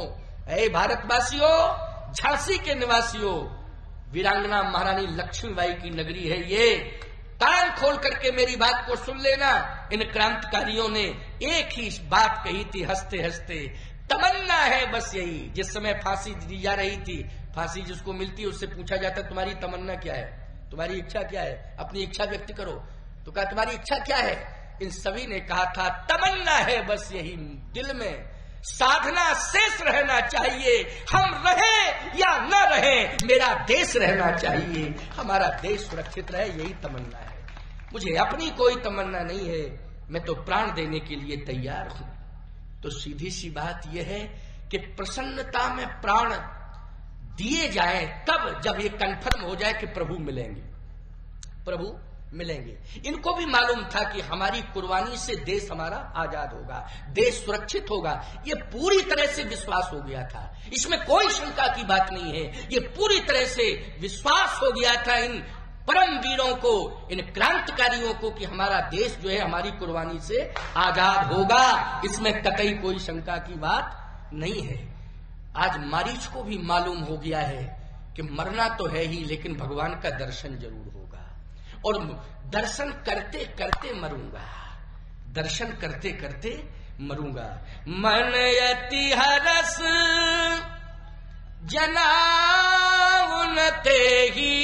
ऐ भारतवासियों, झांसी के निवासियों, वीरांगना महारानी लक्ष्मीबाई की नगरी है ये। कान खोल करके मेरी बात को सुन लेना। इन क्रांतिकारियों ने एक ही बात कही थी हंसते हंसते, तमन्ना है बस यही। जिस समय फांसी दी जा रही थी, फांसी जिसको मिलती है उससे पूछा जाता तुम्हारी तमन्ना क्या है, तुम्हारी इच्छा क्या है, अपनी इच्छा व्यक्त करो। तो कहा तुम्हारी इच्छा क्या है? इन सभी ने कहा था तमन्ना है बस यही दिल में, साधना शेष रहना चाहिए, हम रहे या न रहे मेरा देश रहना चाहिए, हमारा देश सुरक्षित रहे, यही तमन्ना है। मुझे अपनी कोई तमन्ना नहीं है, मैं तो प्राण देने के लिए तैयार हूं। तो सीधी सी बात यह है कि प्रसन्नता में प्राण दिए जाए तब जब ये कन्फर्म हो जाए कि प्रभु मिलेंगे, प्रभु मिलेंगे। इनको भी मालूम था कि हमारी कुर्बानी से देश हमारा आजाद होगा, देश सुरक्षित होगा, ये पूरी तरह से विश्वास हो गया था, इसमें कोई शंका की बात नहीं है। ये पूरी तरह से विश्वास हो गया था इन परम वीरों को, इन क्रांतिकारियों को कि हमारा देश जो है हमारी कुर्बानी से आजाद होगा, इसमें कतई कोई शंका की बात नहीं है। आज मारीच को भी मालूम हो गया है कि मरना तो है ही, लेकिन भगवान का दर्शन जरूर होगा, और दर्शन करते करते मरूंगा, दर्शन करते करते मरूंगा। मन यति हरस जनाउनते ही,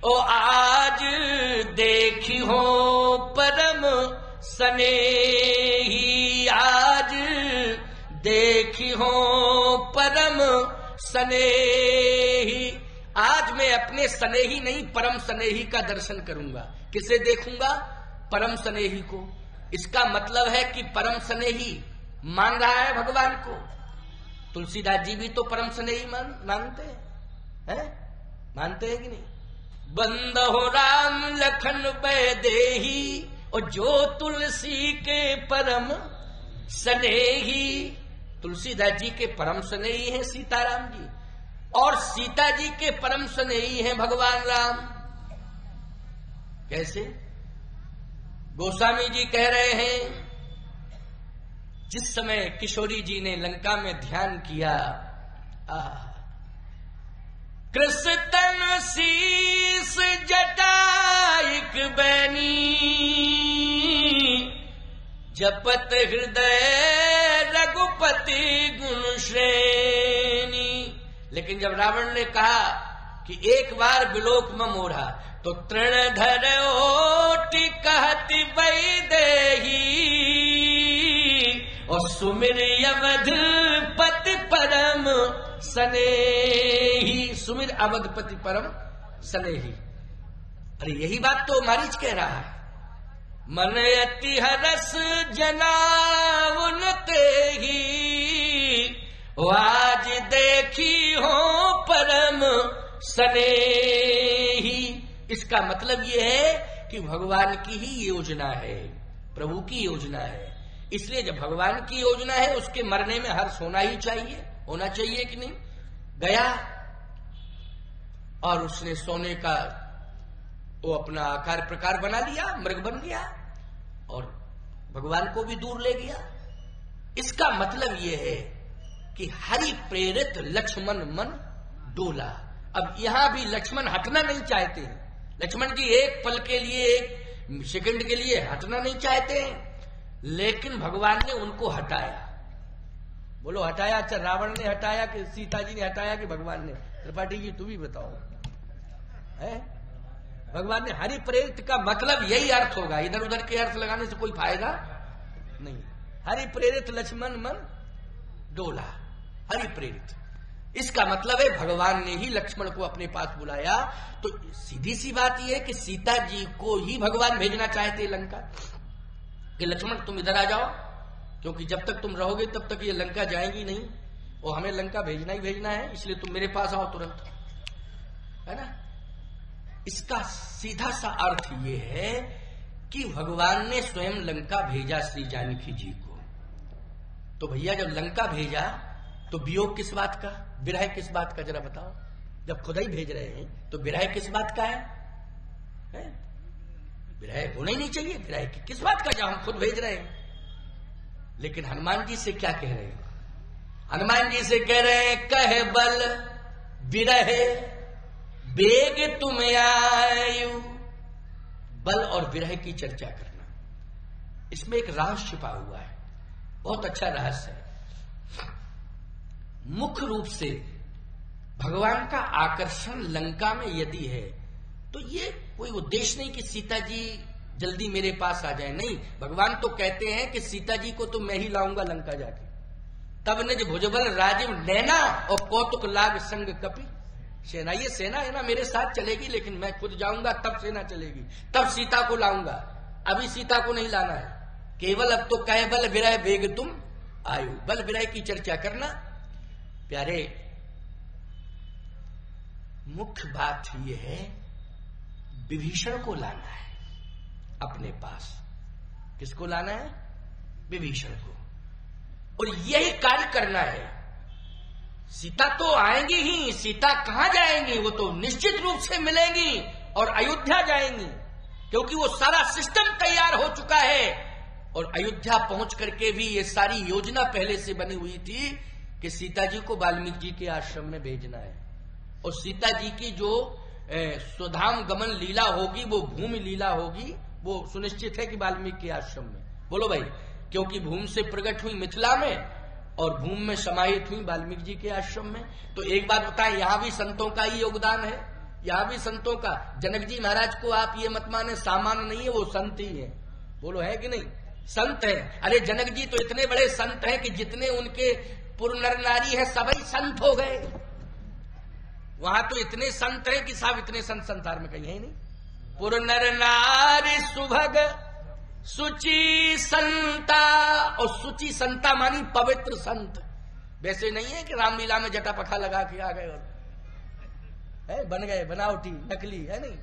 ओ आज देखी हो परम सनेही, आज देखी हो परम सनेही। आज मैं अपने सनेही नहीं परम सनेही का दर्शन करूंगा। किसे देखूंगा? परम सनेही को। इसका मतलब है कि परम सनेही मान रहा है भगवान को। तुलसीदास जी भी तो परम सनेही मानते हैं, मानते हैं कि नहीं? बंद हो राम लखन वैदेही, और जो तुलसी के परम सनेही। तुलसीदास जी के परम सनेही हैं सीताराम जी, और सीता जी के परम स्नेही हैं भगवान राम। कैसे? गोस्वामी जी कह रहे हैं, जिस समय किशोरी जी ने लंका में ध्यान किया, कृष्ण शीस जटाइक बैनी, जपत हृदय रघुपति गुण श्रेणी। लेकिन जब रावण ने कहा कि एक बार विलोक में मोरा, तो तृणधर ओटि कहति वैदेही, और सुमिर अवधपति परम सनेही। सुमिर अवधपति परम सनेही। अरे यही बात तो मारीच कह रहा है। मन अति हरस जनाउनते ही, आज देखी हो परम सनेही। इसका मतलब यह है कि भगवान की ही योजना है, प्रभु की योजना है। इसलिए जब भगवान की योजना है, उसके मरने में हर्ष होना ही चाहिए, होना चाहिए कि नहीं? गया और उसने सोने का वो अपना आकार प्रकार बना लिया, मृग बन गया, और भगवान को भी दूर ले गया। इसका मतलब यह है कि हरि प्रेरित लक्ष्मण मन डोला। अब यहां भी लक्ष्मण हटना नहीं चाहते हैं। लक्ष्मण जी एक पल के लिए, एक सेकंड के लिए हटना नहीं चाहते हैं, लेकिन भगवान ने उनको हटाया। बोलो हटाया? अच्छा, रावण ने हटाया कि सीता जी ने हटाया कि भगवान ने? त्रिपाठी जी तुम ही बताओ। है भगवान ने हरि प्रेरित का मतलब यही अर्थ होगा, इधर उधर के अर्थ लगाने से कोई फायदा नहीं। हरि प्रेरित लक्ष्मण मन डोला, हरि प्रेरित। इसका मतलब है भगवान ने ही लक्ष्मण को अपने पास बुलाया। तो सीधी सी बात यह है कि सीता जी को ही भगवान भेजना चाहते लंका, कि लक्ष्मण तुम इधर आ जाओ, क्योंकि जब तक तुम रहोगे तब तक ये लंका जाएगी नहीं, और हमें लंका भेजना ही भेजना है, इसलिए तुम मेरे पास आओ तुरंत, है ना? इसका सीधा सा अर्थ ये है कि भगवान ने स्वयं लंका भेजा श्री जानकी जी को। तो भैया जब लंका भेजा तो वियोग किस बात का, विरह किस बात का, जरा बताओ। जब खुदा ही भेज रहे हैं तो विरह किस बात का है? विरह होना ही नहीं चाहिए। विरह की किस बात का, जब हम खुद भेज रहे हैं। लेकिन हनुमान जी से क्या कह रहे हैं? हनुमान जी से कह रहे हैं, कह बल विरह बेग तुम आयु। बल और विरह की चर्चा करना, इसमें एक रहस्य छिपा हुआ है, बहुत अच्छा रहस्य है। मुख्य रूप से भगवान का आकर्षण लंका में यदि है, तो ये कोई उद्देश्य नहीं कि सीता जी जल्दी मेरे पास आ जाए। नहीं, भगवान तो कहते हैं कि सीता जी को तो मैं ही लाऊंगा लंका जाके। तब निज भुजबल राजीव नैना और कौतुक लाग संग कपि सेना। ये सेना है ना मेरे साथ चलेगी, लेकिन मैं खुद जाऊंगा तब सेना चलेगी, तब सीता को लाऊंगा। अभी सीता को नहीं लाना है, केवल अब तो कह बल विरह वेग तुम आयु। बल विरह की चर्चा करना। प्यारे, मुख्य बात यह है विभीषण को लाना है अपने पास। किसको लाना है? विभीषण को। और यही कार्य करना है। सीता तो आएंगी ही, सीता कहां जाएंगी? वो तो निश्चित रूप से मिलेंगी और अयोध्या जाएंगी, क्योंकि वो सारा सिस्टम तैयार हो चुका है। और अयोध्या पहुंच करके भी ये सारी योजना पहले से बनी हुई थी कि सीता जी को वाल्मीकि जी के आश्रम में भेजना है। और सीता जी की जो स्वधाम गमन लीला होगी, वो भूमि लीला होगी, वो सुनिश्चित है कि वाल्मीकि के आश्रम में। बोलो भाई, क्योंकि भूमि से प्रकट हुई मिथिला में और भूमि में समाहित हुई वाल्मीकि जी के आश्रम में। तो एक बात बताएं, यहां भी संतों का ही योगदान है, यहां भी संतों का। जनक जी महाराज को आप ये मत माने सामान्य नहीं है, वो संत ही है। बोलो है कि नहीं? संत है। अरे जनक जी तो इतने बड़े संत हैं कि जितने उनके पुर नर नारी है सभी संत हो गए। वहां तो इतने संत हैं कि साहब इतने संत संसार में कहीं है ही नहीं। पुर नर नारी सुभग सुचि संता। और सुचि संता मानी पवित्र संत। वैसे नहीं है कि रामलीला में जटा पखा लगा के आ गए और बन गए बनावटी, नकली है। नहीं,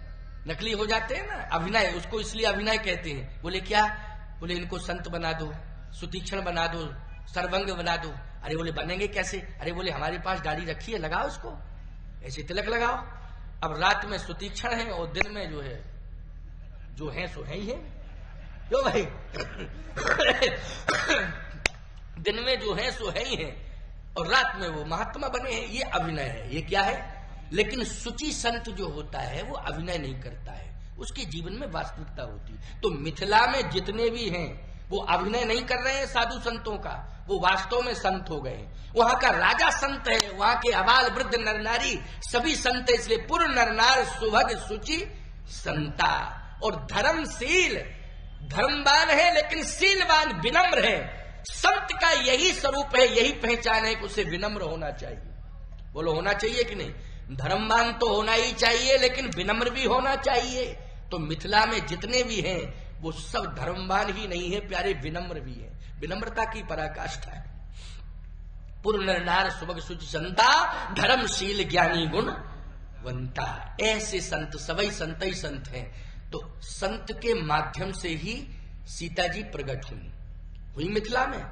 नकली हो जाते हैं ना, अभिनय। उसको इसलिए अभिनय कहते हैं। बोले क्या? बोले इनको संत बना दो, सुतीक्षण बना दो, सर्वंग बना दो। अरे बोले बनेंगे कैसे? अरे बोले हमारे पास दाढ़ी रखी है, लगाओ उसको, ऐसे तिलक लगाओ। अब रात में सुतीक्षण है और दिन में जो है सो है ही है। क्यों भाई? दिन में जो है सो है ही है और रात में वो महात्मा बने हैं। ये अभिनय है। ये क्या है? लेकिन सुचि संत जो होता है वो अभिनय नहीं करता है, उसके जीवन में वास्तविकता होती है। तो मिथिला में जितने भी हैं वो अभिनय नहीं कर रहे हैं साधु संतों का, वो वास्तव में संत हो गए। वहां का राजा संत है, वहां के अबाल वृद्ध नर नारी सभी संत है। इसलिए पुर नर नार सुभग सुचि संता। और धर्मशील, धर्मवान है लेकिन शीलवान, विनम्र है। संत का यही स्वरूप है, यही पहचान है कि उसे विनम्र होना चाहिए। बोलो होना चाहिए कि नहीं? धर्मवान तो होना ही चाहिए लेकिन विनम्र भी होना चाहिए। तो मिथिला में जितने भी हैं वो सब धर्मवान ही नहीं है प्यारे, विनम्र भी है। विनम्रता की पराकाष्ठा है। पुर नर नार सुभग सुचि संता, धर्मशील ज्ञानी गुणवंता। ऐसे संत सभी संत ही संत हैं। तो संत के माध्यम से ही सीता जी प्रकट हुई मिथिला में।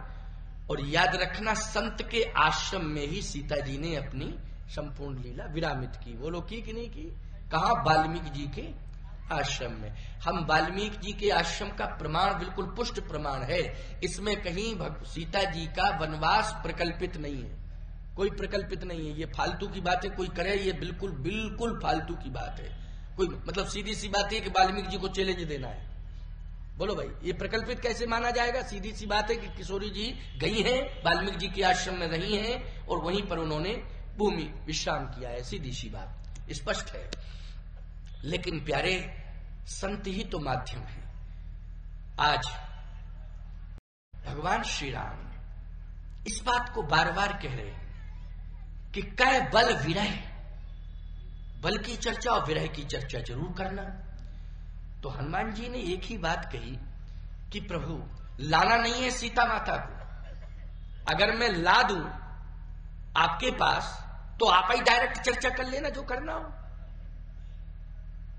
और याद रखना, संत के आश्रम में ही सीता जी ने अपनी संपूर्ण लीला विरामित की। वो लोग की कि नहीं की? कहा? वाल्मीकि जी के आश्रम में। हम वाल्मीकि जी के आश्रम का प्रमाण बिल्कुल पुष्ट प्रमाण है। इसमें कहीं सीता जी का वनवास प्रकल्पित नहीं है, कोई प्रकल्पित नहीं है। ये फालतू की बातें कोई करे, ये बिल्कुल बिल्कुल फालतू की बात है। कोई मतलब सीधी सी बात है कि वाल्मीकि जी को चैलेंज देना है। बोलो भाई, ये प्रकल्पित कैसे माना जाएगा? सीधी सी बात है कि किशोरी जी गई हैं, वाल्मीकि जी के आश्रम में रही हैं और वहीं पर उन्होंने भूमि विश्राम किया है। सीधी सी बात, स्पष्ट है। लेकिन प्यारे, संत ही तो माध्यम है। आज भगवान श्री राम इस बात को बार बार कह रहे हैं कि कै बल विरह, बल की चर्चा और विरह की चर्चा जरूर करना। तो हनुमान जी ने एक ही बात कही कि प्रभु लाना नहीं है सीता माता को, अगर मैं ला दूं आपके पास तो आप ही डायरेक्ट चर्चा कर लेना जो करना हो।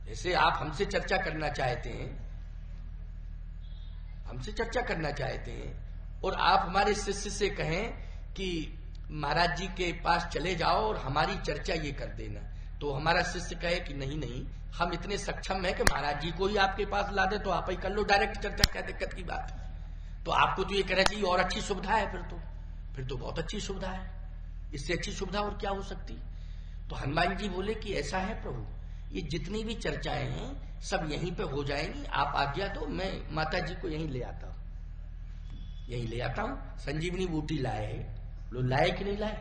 जैसे आप हमसे चर्चा करना चाहते हैं, हमसे चर्चा करना चाहते हैं और आप हमारे शिष्य से कहें कि महाराज जी के पास चले जाओ और हमारी चर्चा ये कर देना, तो हमारा शिष्य कहे कि नहीं नहीं, हम इतने सक्षम है कि महाराज जी को ही आपके पास ला दे, तो आप ही कर लो डायरेक्ट चर्चा, क्या दिक्कत की बात है। तो आपको तो ये कहना चाहिए और अच्छी सुविधा है, फिर तो बहुत अच्छी सुविधा है, इससे अच्छी सुविधा और क्या हो सकती। तो हनुमान जी बोले कि ऐसा है प्रभु, ये जितनी भी चर्चाएं हैं सब यहीं पे हो जाएंगी, आप आज्ञा दो, मैं माता जी को यहीं ले आता हूं, यहीं ले आता हूं। संजीवनी बूटी लाए है, लोग लाए कि नहीं लाए?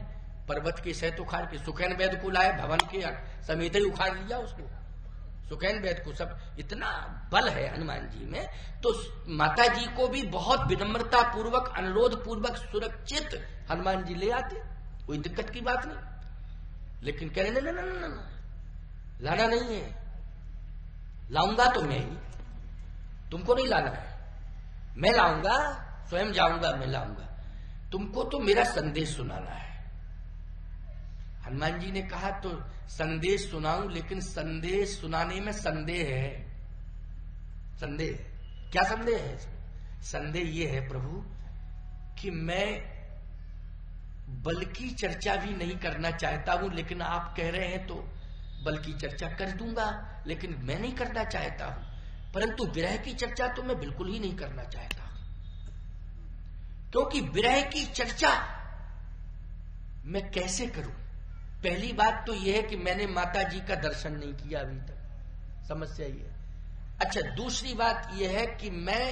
पर्वत के सहित उखाड़ के, सुखैन वैद्य को लाए, भवन के समेत ही उखाड़ लिया उसको, सुखैन वैद्य को सब इतना बल है हनुमान जी में, तो माता जी को भी बहुत विनम्रता पूर्वक, अनुरोध पूर्वक सुरक्षित हनुमान जी ले आते, कोई दिक्कत की बात नहीं। लेकिन कह रहे ना, लाना नहीं है, लाऊंगा तो मैं ही, तुमको नहीं लाना है, मैं लाऊंगा, स्वयं जाऊंगा, मैं लाऊंगा, तुमको तो मेरा संदेश सुनाना है। हनुमान जी ने कहा तो संदेश सुनाऊं, लेकिन संदेश सुनाने में संदेह है। संदेह क्या संदेह है? संदेह ये है प्रभु कि मैं बल की चर्चा भी नहीं करना चाहता हूं, लेकिन आप कह रहे हैं तो बल की चर्चा कर दूंगा, लेकिन मैं नहीं करना चाहता हूं। परंतु विरह की चर्चा तो मैं बिल्कुल ही नहीं करना चाहता हूं, क्योंकि विरह की चर्चा मैं कैसे करूं? पहली बात तो यह है कि मैंने माता जी का दर्शन नहीं किया अभी तक, समस्या ये है। अच्छा, दूसरी बात यह है कि मैं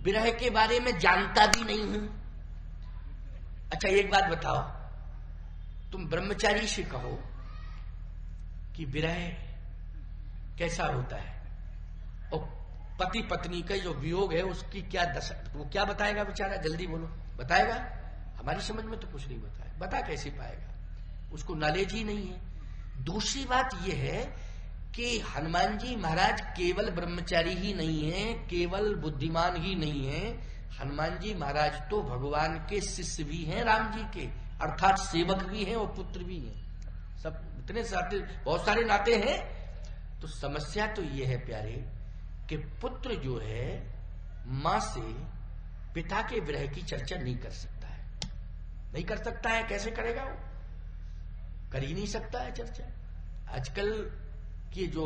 विरह के बारे में जानता भी नहीं हूं। अच्छा, एक बात बताओ, तुम ब्रह्मचारी से कहो कि विरह कैसा होता है, और पति पत्नी का जो वियोग है उसकी क्या दशा, वो क्या बताएगा बेचारा? जल्दी बोलो, बताएगा? हमारी समझ में तो कुछ नहीं बताया, बता कैसे पाएगा? उसको नॉलेज ही नहीं है। दूसरी बात यह है कि हनुमान जी महाराज केवल ब्रह्मचारी ही नहीं है, केवल बुद्धिमान ही नहीं है, हनुमान जी महाराज तो भगवान के शिष्य भी हैं, राम जी के, अर्थात सेवक भी हैं और पुत्र भी हैं। सब इतने सारे, बहुत सारे नाते हैं। तो समस्या तो यह है प्यारे कि पुत्र जो है मां से पिता के विरह की चर्चा नहीं कर सकता है, नहीं कर सकता है। कैसे करेगा? वो कर ही नहीं सकता है चर्चा। आजकल के जो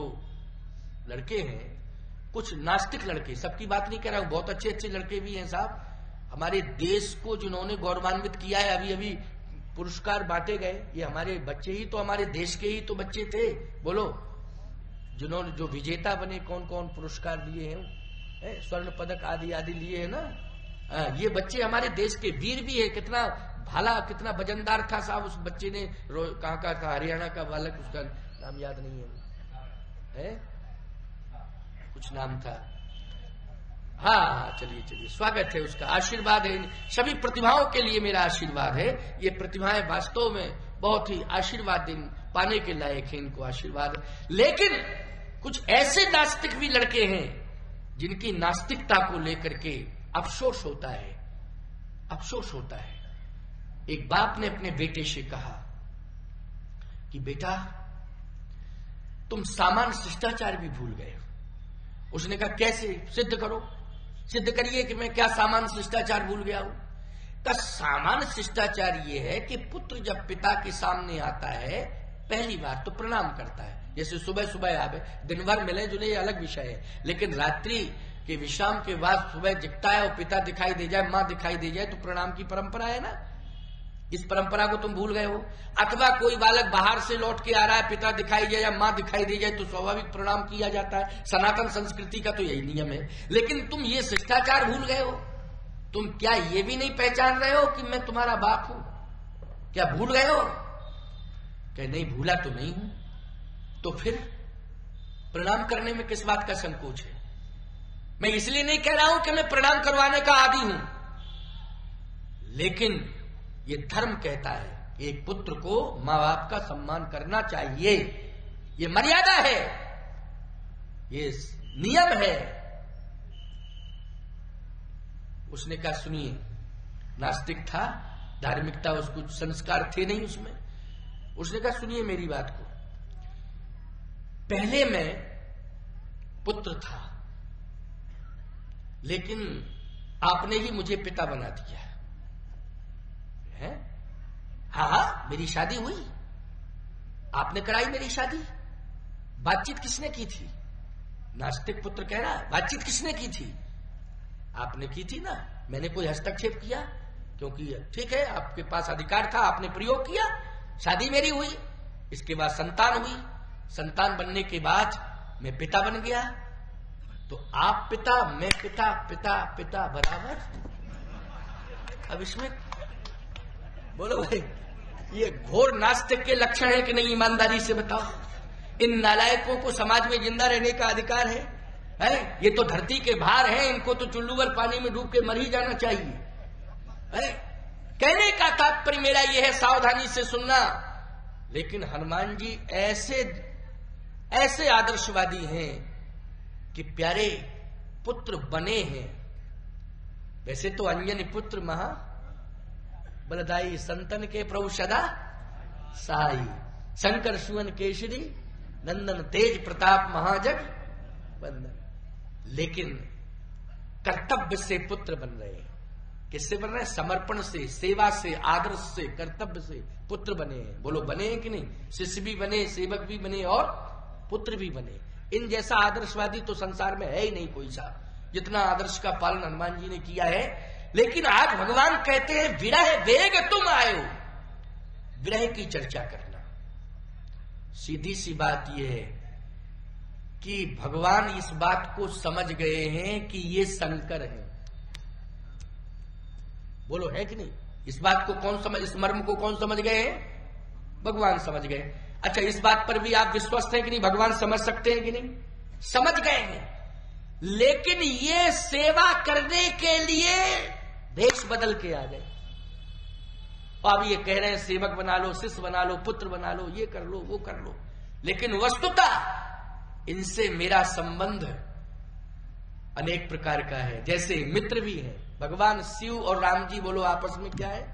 लड़के हैं, कुछ नास्तिक लड़के, सबकी बात नहीं कर रहा हूं, बहुत अच्छे अच्छे लड़के भी हैं साहब। हमारे देश को जिन्होंने गौरवान्वित किया है, अभी अभी पुरस्कार बांटे गए, ये हमारे बच्चे ही तो, हमारे देश के ही तो बच्चे थे। बोलो, जिन्होंने जो विजेता बने, कौन कौन पुरस्कार लिए हैं, स्वर्ण पदक आदि आदि लिए हैं ना, ये बच्चे हमारे देश के वीर भी है। कितना भाला, कितना वजनदार था साहब उस बच्चे ने, कहां का था, हरियाणा का बालक, उसका नाम याद नहीं है, कुछ नाम था। हाँ, चलिए, स्वागत है उसका, आशीर्वाद है। सभी प्रतिभाओं के लिए मेरा आशीर्वाद है। ये प्रतिभाएं वास्तव में बहुत ही आशीर्वाद पाने के लायक है, इनको आशीर्वाद। लेकिन कुछ ऐसे नास्तिक भी लड़के हैं जिनकी नास्तिकता को लेकर के अफसोस होता है, अफसोस होता है। एक बाप ने अपने बेटे से कहा कि बेटा, तुम सामान्य शिष्टाचार भी भूल गए हो। उसने कहा कैसे? सिद्ध करो, सिद्ध करिए कि मैं क्या सामान्य शिष्टाचार भूल गया हूं। का सामान्य शिष्टाचार यह है कि पुत्र जब पिता के सामने आता है, पहली बार तो प्रणाम करता है। जैसे सुबह सुबह आवे, दिन भर मिले जुले, ये अलग विषय है, लेकिन रात्रि के विश्राम के बाद सुबह जगता है और पिता दिखाई दे जाए, मां दिखाई दे जाए, तो प्रणाम की परंपरा है ना। इस परंपरा को तुम भूल गए हो। अथवा कोई बालक बाहर से लौट के आ रहा है, पिता दिखाई दे या मां दिखाई दे जाए, तो स्वाभाविक प्रणाम किया जाता है। सनातन संस्कृति का तो यही नियम है। लेकिन तुम ये शिष्टाचार भूल गए हो। तुम क्या ये भी नहीं पहचान रहे हो कि मैं तुम्हारा बाप हूं? क्या भूल गए हो? क्या नहीं, भूला तो नहीं हूं। तो फिर प्रणाम करने में किस बात का संकोच है? मैं इसलिए नहीं कह रहा हूं कि मैं प्रणाम करवाने का आदी हूं, लेकिन ये धर्म कहता है कि एक पुत्र को मां बाप का सम्मान करना चाहिए। ये मर्यादा है, ये नियम है। उसने कहा सुनिए, नास्तिक था, धार्मिकता, उसको संस्कार थे नहीं उसमें। उसने कहा सुनिए मेरी बात को, पहले मैं पुत्र था, लेकिन आपने ही मुझे पिता बना दिया है। हाँ, मेरी शादी हुई, आपने कराई मेरी शादी। बातचीत किसने की थी? नास्तिक पुत्र कह रहा है, बातचीत किसने की थी? आपने की थी ना। मैंने कोई हस्तक्षेप किया? क्योंकि ठीक है, आपके पास अधिकार था, आपने प्रयोग किया, शादी मेरी हुई, इसके बाद संतान हुई, संतान बनने के बाद मैं पिता बन गया। तो आप पिता, मैं पिता, पिता पिता बराबर। अब इसमें बोलो भाई, ये घोर नास्तिक के लक्षण है कि नहीं? ईमानदारी से बताओ। इन नालायकों को समाज में जिंदा रहने का अधिकार है? ये तो धरती के भार हैं, इनको तो चुल्लूवर पानी में डूब के मर ही जाना चाहिए। कहने का तात्पर्य मेरा यह है, सावधानी से सुनना। लेकिन हनुमान जी ऐसे आदर्शवादी हैं कि प्यारे पुत्र बने हैं। वैसे तो अंजनी पुत्र महा बलदाई, संतन के प्रभु सदा सहाई, शंकर सुवन केसरी नंदन, तेज प्रताप महाजग बंदन। लेकिन कर्तव्य से पुत्र बन रहे हैं। किससे बन रहे हैं? समर्पण से, सेवा से, आदर्श से, कर्तव्य से पुत्र बने हैं। बोलो बने हैं कि नहीं? शिष्य भी बने, सेवक भी बने और पुत्र भी बने। इन जैसा आदर्शवादी तो संसार में है ही नहीं कोई सा, जितना आदर्श का पालन हनुमान जी ने किया है। लेकिन आज भगवान कहते हैं विरह वेग तुम आयो, विरह की चर्चा करना। सीधी सी बात यह है कि भगवान इस बात को समझ गए हैं कि ये शंकर है। बोलो है कि नहीं? इस बात को कौन समझ, इस मर्म को कौन समझ गए हैं? भगवान समझ गए। अच्छा, इस बात पर भी आप विश्वस्त हैं कि नहीं? भगवान समझ सकते हैं कि नहीं? समझ गए हैं। लेकिन ये सेवा करने के लिए देश बदल के आ गए। अब ये कह रहे हैं सेवक बना लो, शिष्य बना लो, पुत्र बना लो, ये कर लो, वो कर लो। लेकिन वस्तुतः इनसे मेरा संबंध अनेक प्रकार का है। जैसे मित्र भी है, भगवान शिव और राम जी बोलो आपस में क्या है?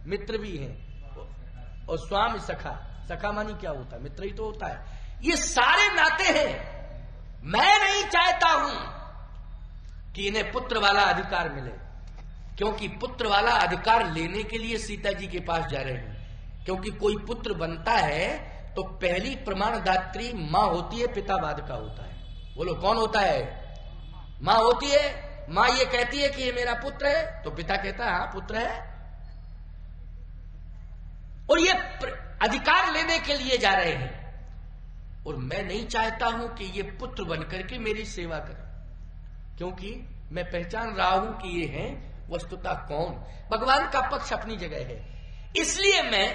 मित्र भी हैं। और स्वामी सखा, सखा मानी क्या होता है? मित्र ही तो होता है। ये सारे नाते हैं। मैं नहीं चाहता हूं कि इन्हें पुत्र वाला अधिकार मिले, क्योंकि पुत्र वाला अधिकार लेने के लिए सीता जी के पास जा रहे हैं। क्योंकि कोई पुत्र बनता है तो पहली प्रमाणदात्री मां होती है, पिता बाद का होता है। बोलो कौन होता है? मां होती है। मां ये कहती है कि ये मेरा पुत्र है, तो पिता कहता है हाँ पुत्र है। और ये अधिकार लेने के लिए जा रहे हैं। और मैं नहीं चाहता हूं कि ये पुत्र बनकर के मेरी सेवा करें, क्योंकि मैं पहचान रहा हूं कि ये हैं वस्तुतः कौन। भगवान का पक्ष अपनी जगह है। इसलिए मैं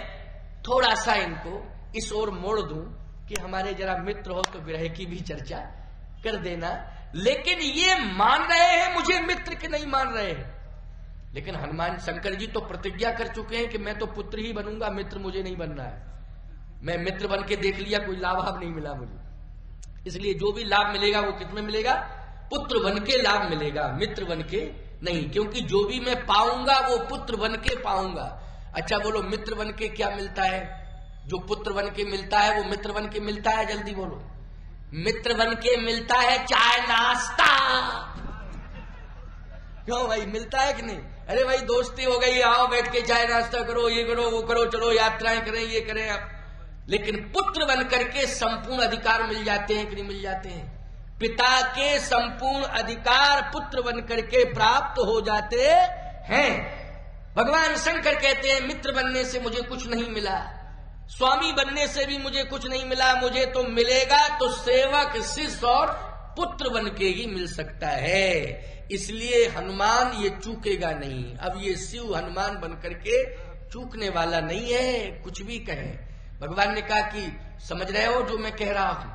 थोड़ा सा इनको इस ओर मोड़ दूं कि हमारे जरा मित्र हो तो विरह की भी चर्चा कर देना। लेकिन ये मान रहे हैं मुझे मित्र के नहीं मान रहे हैं। लेकिन हनुमान शंकर जी तो प्रतिज्ञा कर चुके हैं कि मैं तो पुत्र ही बनूंगा, मित्र मुझे नहीं बनना है। मैं मित्र बन के देख लिया, कोई लाभ नहीं मिला मुझे। इसलिए जो भी लाभ मिलेगा वो किसमें मिलेगा? पुत्र बन के लाभ मिलेगा, मित्र बन के नहीं। क्योंकि जो भी मैं पाऊंगा वो पुत्र बन के पाऊंगा। अच्छा बोलो मित्र बन के क्या मिलता है? जो पुत्र बन के मिलता है वो मित्र बन के मिलता है। जल्दी बोलो। मित्र बन के मिलता है चाय नाश्ता। क्यों भाई, मिलता है कि नहीं? अरे भाई दोस्ती हो गई, आओ बैठ के चाय नाश्ता करो, ये करो वो करो, चलो यात्राएं करें, ये करें आप। लेकिन पुत्र बन करके संपूर्ण अधिकार मिल जाते हैं कि नहीं मिल जाते हैं? पिता के संपूर्ण अधिकार पुत्र बन करके प्राप्त हो जाते हैं। भगवान शंकर कहते हैं मित्र बनने से मुझे कुछ नहीं मिला, स्वामी बनने से भी मुझे कुछ नहीं मिला। मुझे तो मिलेगा तो सेवक, शिष्य और पुत्र बन के ही मिल सकता है। इसलिए हनुमान ये चूकेगा नहीं। अब ये शिव हनुमान बन करके चूकने वाला नहीं है, कुछ भी कहे। भगवान ने कहा कि समझ रहे हो जो मैं कह रहा हूं?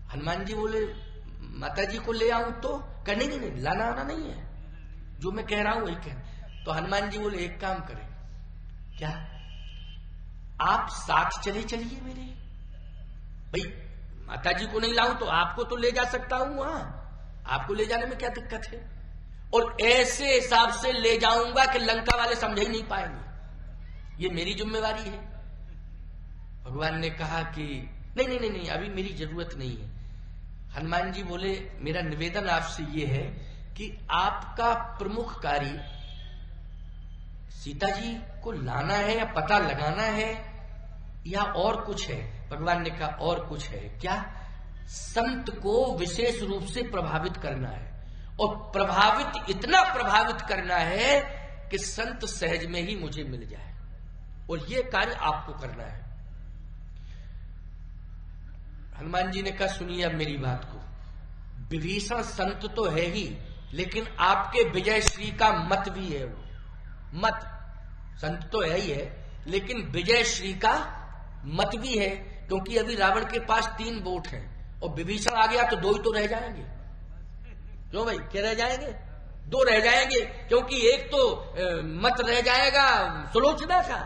हनुमान जी बोले माता जी को ले आऊं तो? करने की नहीं, लाना आना नहीं है, जो मैं कह रहा हूं वही कह। तो हनुमान जी बोले एक काम करें, क्या आप साथ चले चलिए मेरे। भाई माता जी को नहीं लाऊं तो आपको तो ले जा सकता हूं वहां, आपको ले जाने में क्या दिक्कत है? और ऐसे हिसाब से ले जाऊंगा कि लंका वाले समझ ही नहीं पाएंगे, ये मेरी जिम्मेवारी है। भगवान ने कहा कि नहीं नहीं नहीं नहीं, अभी मेरी जरूरत नहीं है। हनुमान जी बोले मेरा निवेदन आपसे ये है कि आपका प्रमुख कार्य सीता जी को लाना है या पता लगाना है या और कुछ है? भगवान ने कहा और कुछ है। क्या? संत को विशेष रूप से प्रभावित करना है, और प्रभावित इतना प्रभावित करना है कि संत सहज में ही मुझे मिल जाए, और ये कार्य आपको करना है। हनुमान जी ने कहा सुनिए अब मेरी बात को, विभीषण संत तो है ही, लेकिन आपके विजय श्री का मत भी है। वो मत संत तो है ही है, लेकिन विजय श्री का मत भी है। क्योंकि अभी रावण के पास 3 वोट हैं और विभीषण आ गया तो 2 ही तो रह जाएंगे। क्यों भाई, क्या रह जाएंगे? 2 रह जाएंगे, क्योंकि एक तो मत रह जाएगा सुलोचना का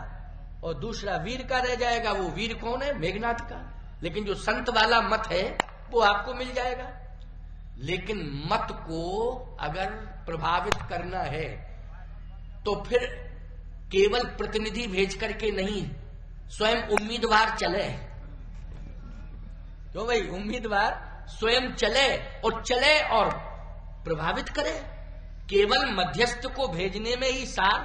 और दूसरा वीर का रह जाएगा। वो वीर कौन है? मेघनाथ का। लेकिन जो संत वाला मत है वो आपको मिल जाएगा। लेकिन मत को अगर प्रभावित करना है तो फिर केवल प्रतिनिधि भेज करके नहीं, स्वयं उम्मीदवार चले। क्यों भाई, उम्मीदवार स्वयं चले और प्रभावित करे। केवल मध्यस्थ को भेजने में ही सार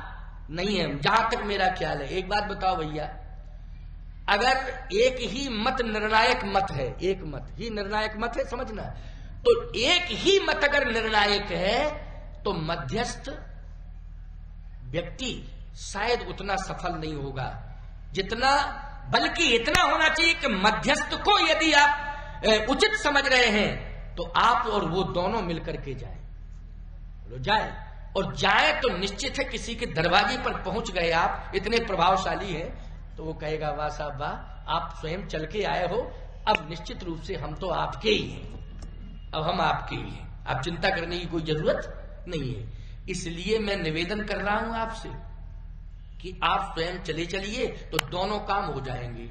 नहीं है, जहां तक मेरा ख्याल है। एक बात बताओ भैया, अगर एक ही मत निर्णायक मत है, एक मत ही निर्णायक मत है, समझना, तो एक ही मत अगर निर्णायक है तो मध्यस्थ व्यक्ति शायद उतना सफल नहीं होगा जितना, बल्कि इतना होना चाहिए कि मध्यस्थ को यदि आप उचित समझ रहे हैं तो आप और वो दोनों मिलकर के जाए और जाए तो निश्चित है किसी के दरवाजे पर पहुंच गए आप, इतने प्रभावशाली हैं, तो वो कहेगा वाह साहब वाह, आप स्वयं चल के आए हो, अब निश्चित रूप से हम तो आपके ही हैं, अब हम आपके ही हैं, आप चिंता करने की कोई जरूरत नहीं है। इसलिए मैं निवेदन कर रहा हूं आपसे कि आप स्वयं चले चलिए तो दोनों काम हो जाएंगे।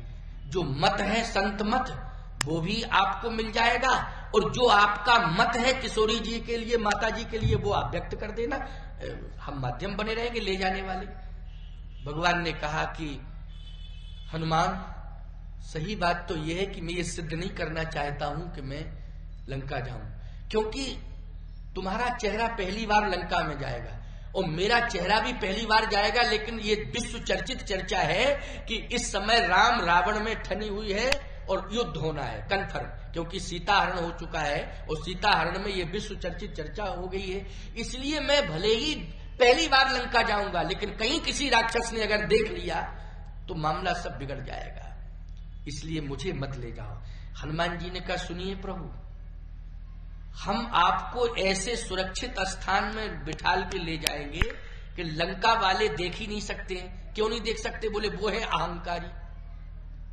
जो मत है संत मत वो भी आपको मिल जाएगा और जो आपका मत है किशोरी जी के लिए, माता जी के लिए, वो आप व्यक्त कर देना, हम माध्यम बने रहेंगे ले जाने वाले। भगवान ने कहा कि हनुमान, सही बात तो यह है कि मैं ये सिद्ध नहीं करना चाहता हूं कि मैं लंका जाऊं, क्योंकि तुम्हारा चेहरा पहली बार लंका में जाएगा और मेरा चेहरा भी पहली बार जाएगा, लेकिन ये विश्व चर्चित चर्चा है कि इस समय राम रावण में ठनी हुई है और युद्ध होना है कन्फर्म, क्योंकि सीता हरण हो चुका है और सीता हरण में ये विश्व चर्चित चर्चा हो गई है। इसलिए मैं भले ही पहली बार लंका जाऊंगा, लेकिन कहीं किसी राक्षस ने अगर देख लिया तो मामला सब बिगड़ जाएगा, इसलिए मुझे मत ले जाओ। हनुमान जी ने कहा सुनिए प्रभु, हम आपको ऐसे सुरक्षित स्थान में बिठाल के ले जाएंगे कि लंका वाले देख ही नहीं सकते हैं। क्यों नहीं देख सकते? बोले वो है अहंकारी,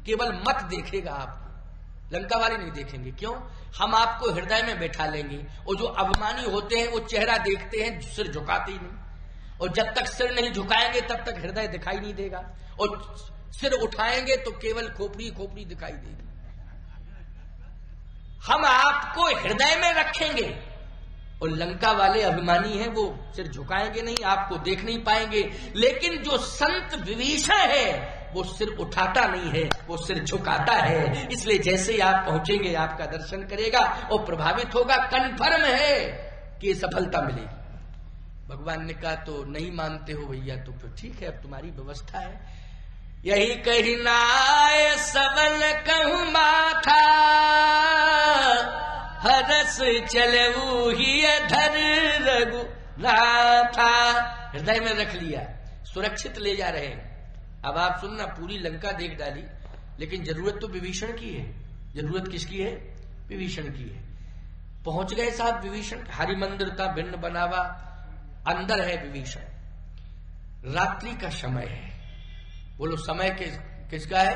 केवल मत देखेगा आपको, लंका वाले नहीं देखेंगे। क्यों? हम आपको हृदय में बैठा लेंगे और जो अभिमानी होते हैं वो चेहरा देखते हैं, सिर झुकाते ही नहीं, और जब तक सिर नहीं झुकाएंगे तब तक हृदय दिखाई नहीं देगा, और सिर उठाएंगे तो केवल खोपड़ी खोपड़ी दिखाई देगी। हम आपको हृदय में रखेंगे और लंका वाले अभिमानी हैं, वो सिर झुकाएंगे नहीं, आपको देख नहीं पाएंगे। लेकिन जो संत विभीषण है वो सिर उठाता नहीं है, वो सिर झुकाता है। इसलिए जैसे ही आप पहुंचेंगे आपका दर्शन करेगा और प्रभावित होगा, कन्फर्म है कि सफलता मिलेगी। भगवान ने कहा तो नहीं मानते हो भैया, तो फिर ठीक है, अब तुम्हारी व्यवस्था है। यही कही नाय सबल कहूं माथा, हरस चलऊ ही धर रघुनाथा। हृदय में रख लिया, सुरक्षित ले जा रहे हैं। अब आप सुनना, पूरी लंका देख डाली, लेकिन जरूरत तो विभीषण की है। जरूरत किसकी है? विभीषण की है। पहुंच गए साहब विभीषण, हरि मंदिर था भिन्न बनावा, अंदर है विभीषण। रात्रि का समय है, बोलो समय किसका है?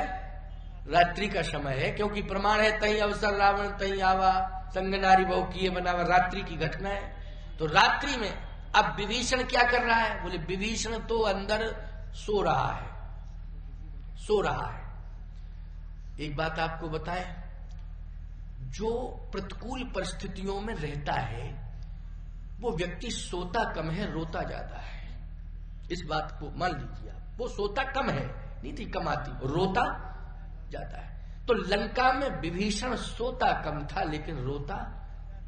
रात्रि का समय है, क्योंकि प्रमाण है तही अवसर रावण तही आवा, संग नारी बहु किए बनावा, रात्रि की घटना है। तो रात्रि में अब विभीषण क्या कर रहा है? बोले विभीषण तो अंदर सो रहा है। एक बात आपको बताएं, जो प्रतिकूल परिस्थितियों में रहता है वो व्यक्ति सोता कम है, रोता ज्यादा है। इस बात को मान लीजिए आप, वो सोता कम है, नीति कम आती, रोता ज्यादा है। तो लंका में विभीषण सोता कम था लेकिन रोता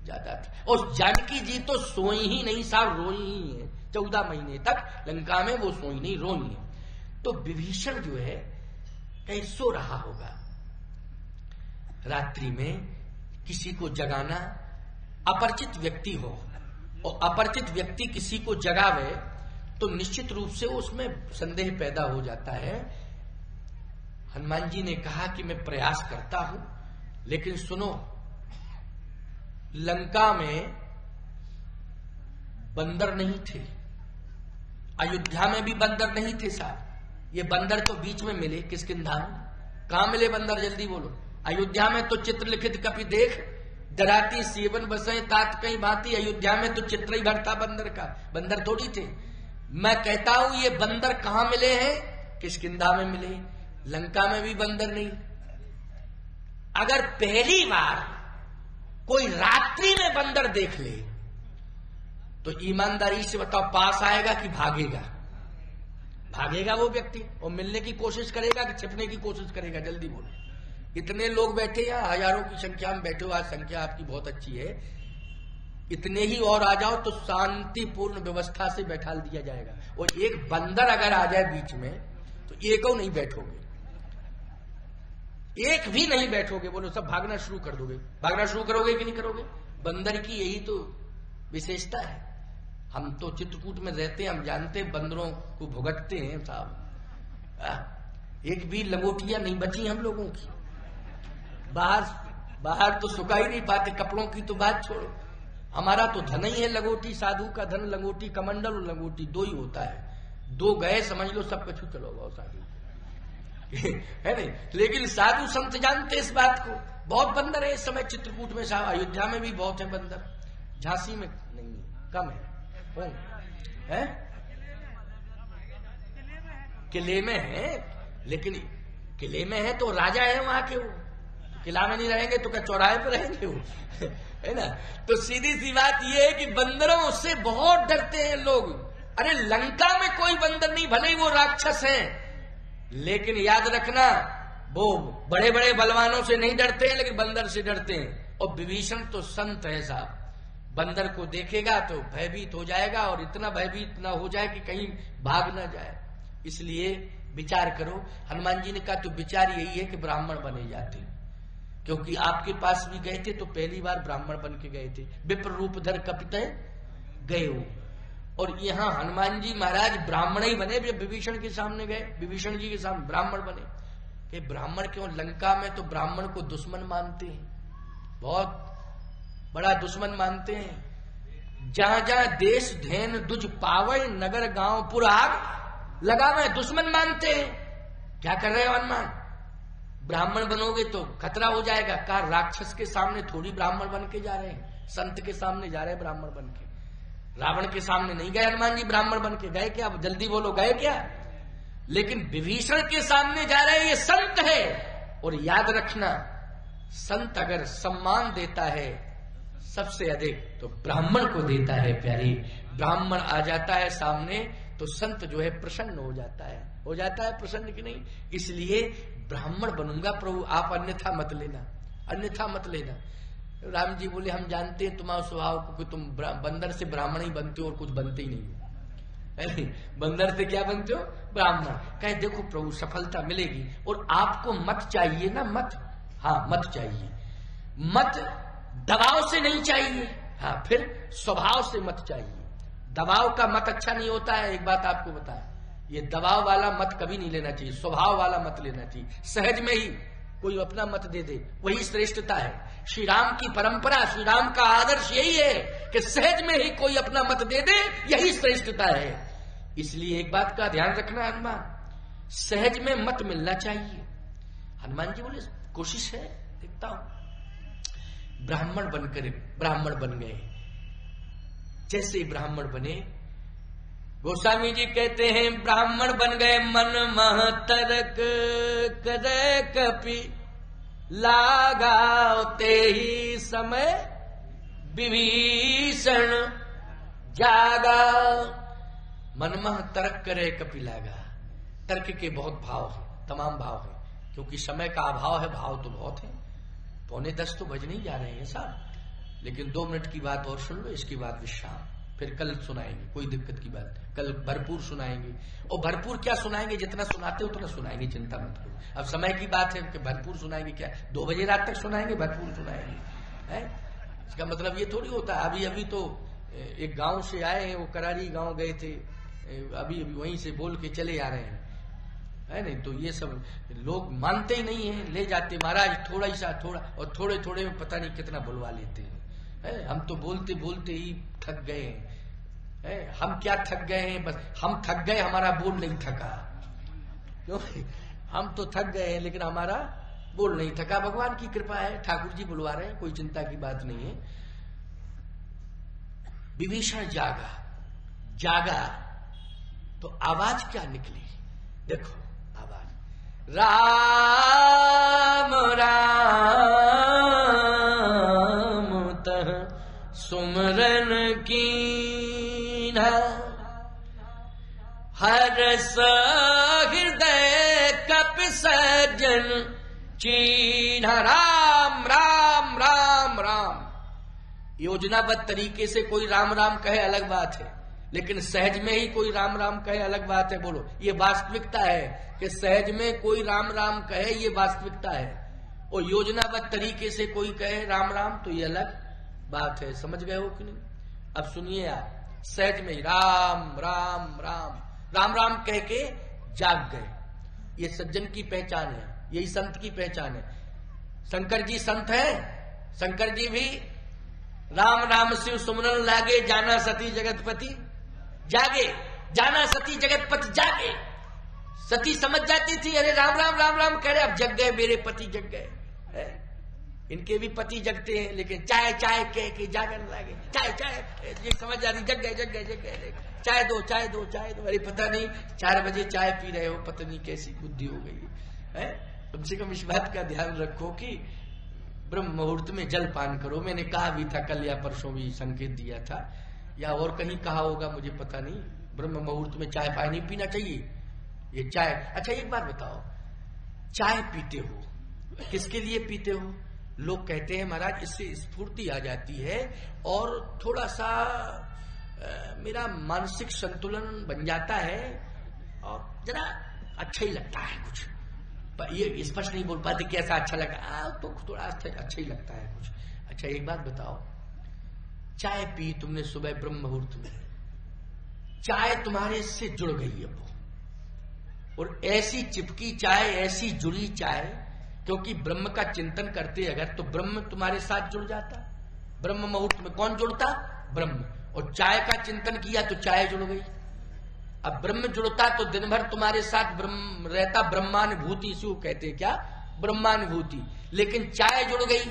ज्यादा था। और जानकी जी तो सोई ही नहीं साहब, रोई ही है 14 महीने तक लंका में, वो सोई नहीं, रोई है। तो विभीषण जो है कहीं सो रहा होगा। रात्रि में किसी को जगाना, अपरिचित व्यक्ति हो और अपरिचित व्यक्ति किसी को जगावे तो निश्चित रूप से उसमें संदेह पैदा हो जाता है। हनुमान जी ने कहा कि मैं प्रयास करता हूं, लेकिन सुनो, लंका में बंदर नहीं थे, अयोध्या में भी बंदर नहीं थे साहब। ये बंदर तो बीच में मिले किष्किंधा में, कहां मिले बंदर, जल्दी बोलो। अयोध्या में तो चित्र लिखित कपि देख, डराती सीवन बसे तात कहीं भांति। अयोध्या में तो चित्र ही भरता बंदर का, बंदर थोड़ी थे। मैं कहता हूं ये बंदर कहां मिले हैं, किष्किंधा में मिले, लंका में भी बंदर नहीं। अगर पहली बार कोई रात्रि में बंदर देख ले तो ईमानदारी से बताओ पास आएगा कि भागेगा? भागेगा वो व्यक्ति, और मिलने की कोशिश करेगा कि छिपने की कोशिश करेगा? जल्दी बोलो। इतने लोग बैठे हैं, हजारों की संख्या में बैठे हो, आज संख्या आपकी बहुत अच्छी है, इतने ही और आ जाओ तो शांतिपूर्ण व्यवस्था से बैठा दिया जाएगा। और एक बंदर अगर आ जाए बीच में तो एको नहीं बैठोगे, एक भी नहीं बैठोगे। बोलो सब भागना शुरू कर दोगे। भागना शुरू करोगे कि नहीं करोगे? बंदर की यही तो विशेषता है। हम तो चित्रकूट में रहते हैं, हम जानते हैं बंदरों को भुगतते हैं साहब। एक भी लंगोटियां नहीं बची हम लोगों की। बाहर तो सुखा ही नहीं पाते, कपड़ों की तो बात छोड़ो। हमारा तो धन ही है लंगोटी, साधु का धन लंगोटी, कमंडल और लंगोटी दो ही होता है। दो गए समझ लो सब कछु चलो गो साधु है नहीं। लेकिन साधु संत जानते इस बात को। बहुत बंदर है इस समय चित्रकूट में साहब, अयोध्या में भी बहुत है बंदर, झांसी में नहीं, कम है। किले में है, लेकिन किले में है तो राजा है वहां के, वो किला में नहीं रहेंगे तो क्या चौराहे पर रहेंगे वो है ना। तो सीधी सी बात ये है कि बंदरों से बहुत डरते हैं लोग। अरे लंका में कोई बंदर नहीं, भले ही वो राक्षस हैं, लेकिन याद रखना वो बड़े बड़े बलवानों से नहीं डरते हैं, लेकिन बंदर से डरते हैं। और विभीषण तो संत है साहब, बंदर को देखेगा तो भयभीत हो जाएगा, और इतना भयभीत ना हो जाए कि कहीं भाग ना जाए। इसलिए विचार करो। हनुमान जी ने कहा तो विचार यही है कि ब्राह्मण बने जाते, क्योंकि आपके पास भी गए थे तो पहली बार ब्राह्मण बन के गए थे। विप्र रूप धर कपितय गए हो, और यहां हनुमान जी महाराज ब्राह्मण ही बने जब विभीषण के सामने गए। विभीषण जी के सामने ब्राह्मण बने। कि ब्राह्मण क्यों? लंका में तो ब्राह्मण को दुश्मन मानते हैं, बहुत बड़ा दुश्मन मानते हैं। जहां जहां देश धैन दुज पावै, नगर गांव पुर आग लगा मैं, दुश्मन मानते हैं। क्या कर रहे हो हनुमान? ब्राह्मण बनोगे तो खतरा हो जाएगा। कहा राक्षस के सामने थोड़ी ब्राह्मण बन के जा रहे हैं, संत के सामने जा रहे हैं ब्राह्मण बन के। रावण के सामने नहीं गए हनुमान जी ब्राह्मण बन के, गए क्या? जल्दी बोलो, गए क्या? लेकिन विभीषण के सामने जा रहे हैं, ये संत है। और याद रखना, संत अगर सम्मान देता है सबसे अधिक तो ब्राह्मण को देता है प्यारी। ब्राह्मण आ जाता है सामने तो संत जो है प्रसन्न हो जाता है प्रसन्न कि नहीं। इसलिए ब्राह्मण बनूंगा प्रभु, आप अन्यथा मत लेना, अन्यथा मत लेना। राम जी बोले हम जानते हैं तुम्हारा स्वभाव को कि तुम बंदर से ब्राह्मण ही बनते हो और कुछ बनते ही नहीं हो। बंदर से क्या बनते हो? ब्राह्मण। कहे देखो प्रभु सफलता मिलेगी, और आपको मत चाहिए ना, मत, हाँ मत चाहिए, मत दबाव से नहीं चाहिए, हाँ फिर स्वभाव से मत चाहिए। दबाव का मत अच्छा नहीं होता है। एक बात आपको बताएं, ये दबाव वाला मत कभी नहीं लेना चाहिए, स्वभाव वाला मत लेना चाहिए। सहज में ही कोई अपना मत दे दे, वही श्रेष्ठता है। श्री राम की परंपरा, श्री राम का आदर्श यही है कि सहज में ही कोई अपना मत दे दे, यही श्रेष्ठता है। इसलिए एक बात का ध्यान रखना हनुमान, सहज में मत मिलना चाहिए। हनुमान जी बोले कोशिश है, देखता हूं। ब्राह्मण बन गए। जैसे ब्राह्मण बने, गोस्वामी जी कहते हैं ब्राह्मण बन गए, मन मह तरक करे कपि लागा, ते ही समय विभीषण जागा। मन मह तर्क करे कपि लागा। तर्क के बहुत भाव है, तमाम भाव है, क्योंकि समय का अभाव है, भाव तो बहुत है। 9:45 तो बजने ही जा रहे हैं साहब, लेकिन 2 मिनट की बात और सुन लो, इसके बाद विश्राम, फिर कल सुनाएंगे, कोई दिक्कत की बात। कल भरपूर सुनाएंगे, और भरपूर क्या सुनाएंगे, जितना सुनाते उतना सुनाएंगे, चिंता मत करो। अब समय की बात है कि भरपूर सुनाएंगे, क्या 2 बजे रात तक सुनाएंगे? भरपूर सुनाएंगे है। इसका मतलब ये थोड़ी होता है। अभी तो एक गांव से आए हैं, वो करारी गांव गए थे, अभी वहीं से बोल के चले आ रहे हैं, है नहीं। तो ये सब लोग मानते ही नहीं है, ले जाते महाराज थोड़ा ही सा, थोड़ा, और थोड़े थोड़े में पता नहीं कितना बुलवा लेते हैं। हम तो बोलते बोलते ही थक गए हैं। हम क्या थक गए हैं? बस हम थक गए, हमारा बोल नहीं थका। क्यों? हम तो थक गए हैं लेकिन हमारा बोल नहीं थका, भगवान की कृपा है, ठाकुर जी बुलवा रहे हैं, कोई चिंता की बात नहीं है। विभीषण जागा तो आवाज क्या निकली, देखो आवाज, राम राम तह सुमरन कीन्हा, हरस हृदय कप सज्जन चीन्हा। राम राम राम राम। योजनाबद्ध तरीके से कोई राम राम कहे अलग बात है, लेकिन सहज में ही कोई राम राम कहे अलग बात है। बोलो, ये वास्तविकता है कि सहज में कोई राम राम कहे, ये वास्तविकता है। और योजनाबद्ध तरीके से कोई कहे राम राम तो ये अलग बात है। समझ गए हो कि नहीं? अब सुनिए आप, सहज में ही राम राम राम राम राम कह के जाग गए। ये सज्जन की पहचान है, यही संत की पहचान है। शंकर जी संत है, शंकर जी भी राम राम शिव सुमरन लागे, जाना सती जगतपति जागे, जाना सती जगतपति जागे। सती समझ जाती थी अरे राम राम राम राम कह रहे, अब जग गए मेरे पति जग गए। इनके भी पति जगते हैं, लेकिन चाय चाय कह के जागने लगे, चाय चाय, ये समझ जाती जग गए जग गए जग गए, चाय दो चाय दो चाय दो। अरे पता नहीं 4 बजे चाय पी रहे हो, पता नहीं कैसी बुद्धि हो गई है। कम से कम इस बात का ध्यान रखो कि ब्रह्म मुहूर्त में जल पान करो। मैंने कहा भी था कल या परसों भी संकेत दिया था, या और कहीं कहा होगा मुझे पता नहीं। ब्रह्म मुहूर्त में चाय पानी पीना चाहिए, ये चाय। अच्छा एक बात बताओ, चाय पीते हो किसके लिए पीते हो? लोग कहते हैं महाराज इससे स्फूर्ति आ जाती है और थोड़ा सा मेरा मानसिक संतुलन बन जाता है और जरा अच्छा ही लगता है कुछ। ये स्पष्ट नहीं बोल पाते कैसा अच्छा लगा, तो थोड़ा अच्छा ही लगता है कुछ। अच्छा एक बात बताओ, चाय पी तुमने सुबह ब्रह्म मुहूर्त में, चाय तुम्हारे से जुड़ गई अब, और ऐसी चिपकी चाय, ऐसी जुड़ी चाय, क्योंकि ब्रह्म का चिंतन करते अगर तो ब्रह्म तुम्हारे साथ जुड़ जाता। ब्रह्म मुहूर्त में कौन जुड़ता? ब्रह्म। और चाय का चिंतन किया तो चाय जुड़ गई। अब ब्रह्म जुड़ता तो दिन भर तुम्हारे साथ ब्रह्म रहता, ब्रह्मानुभूति इसी कहते हैं क्या? ब्रह्मानुभूति। लेकिन चाय जुड़ गई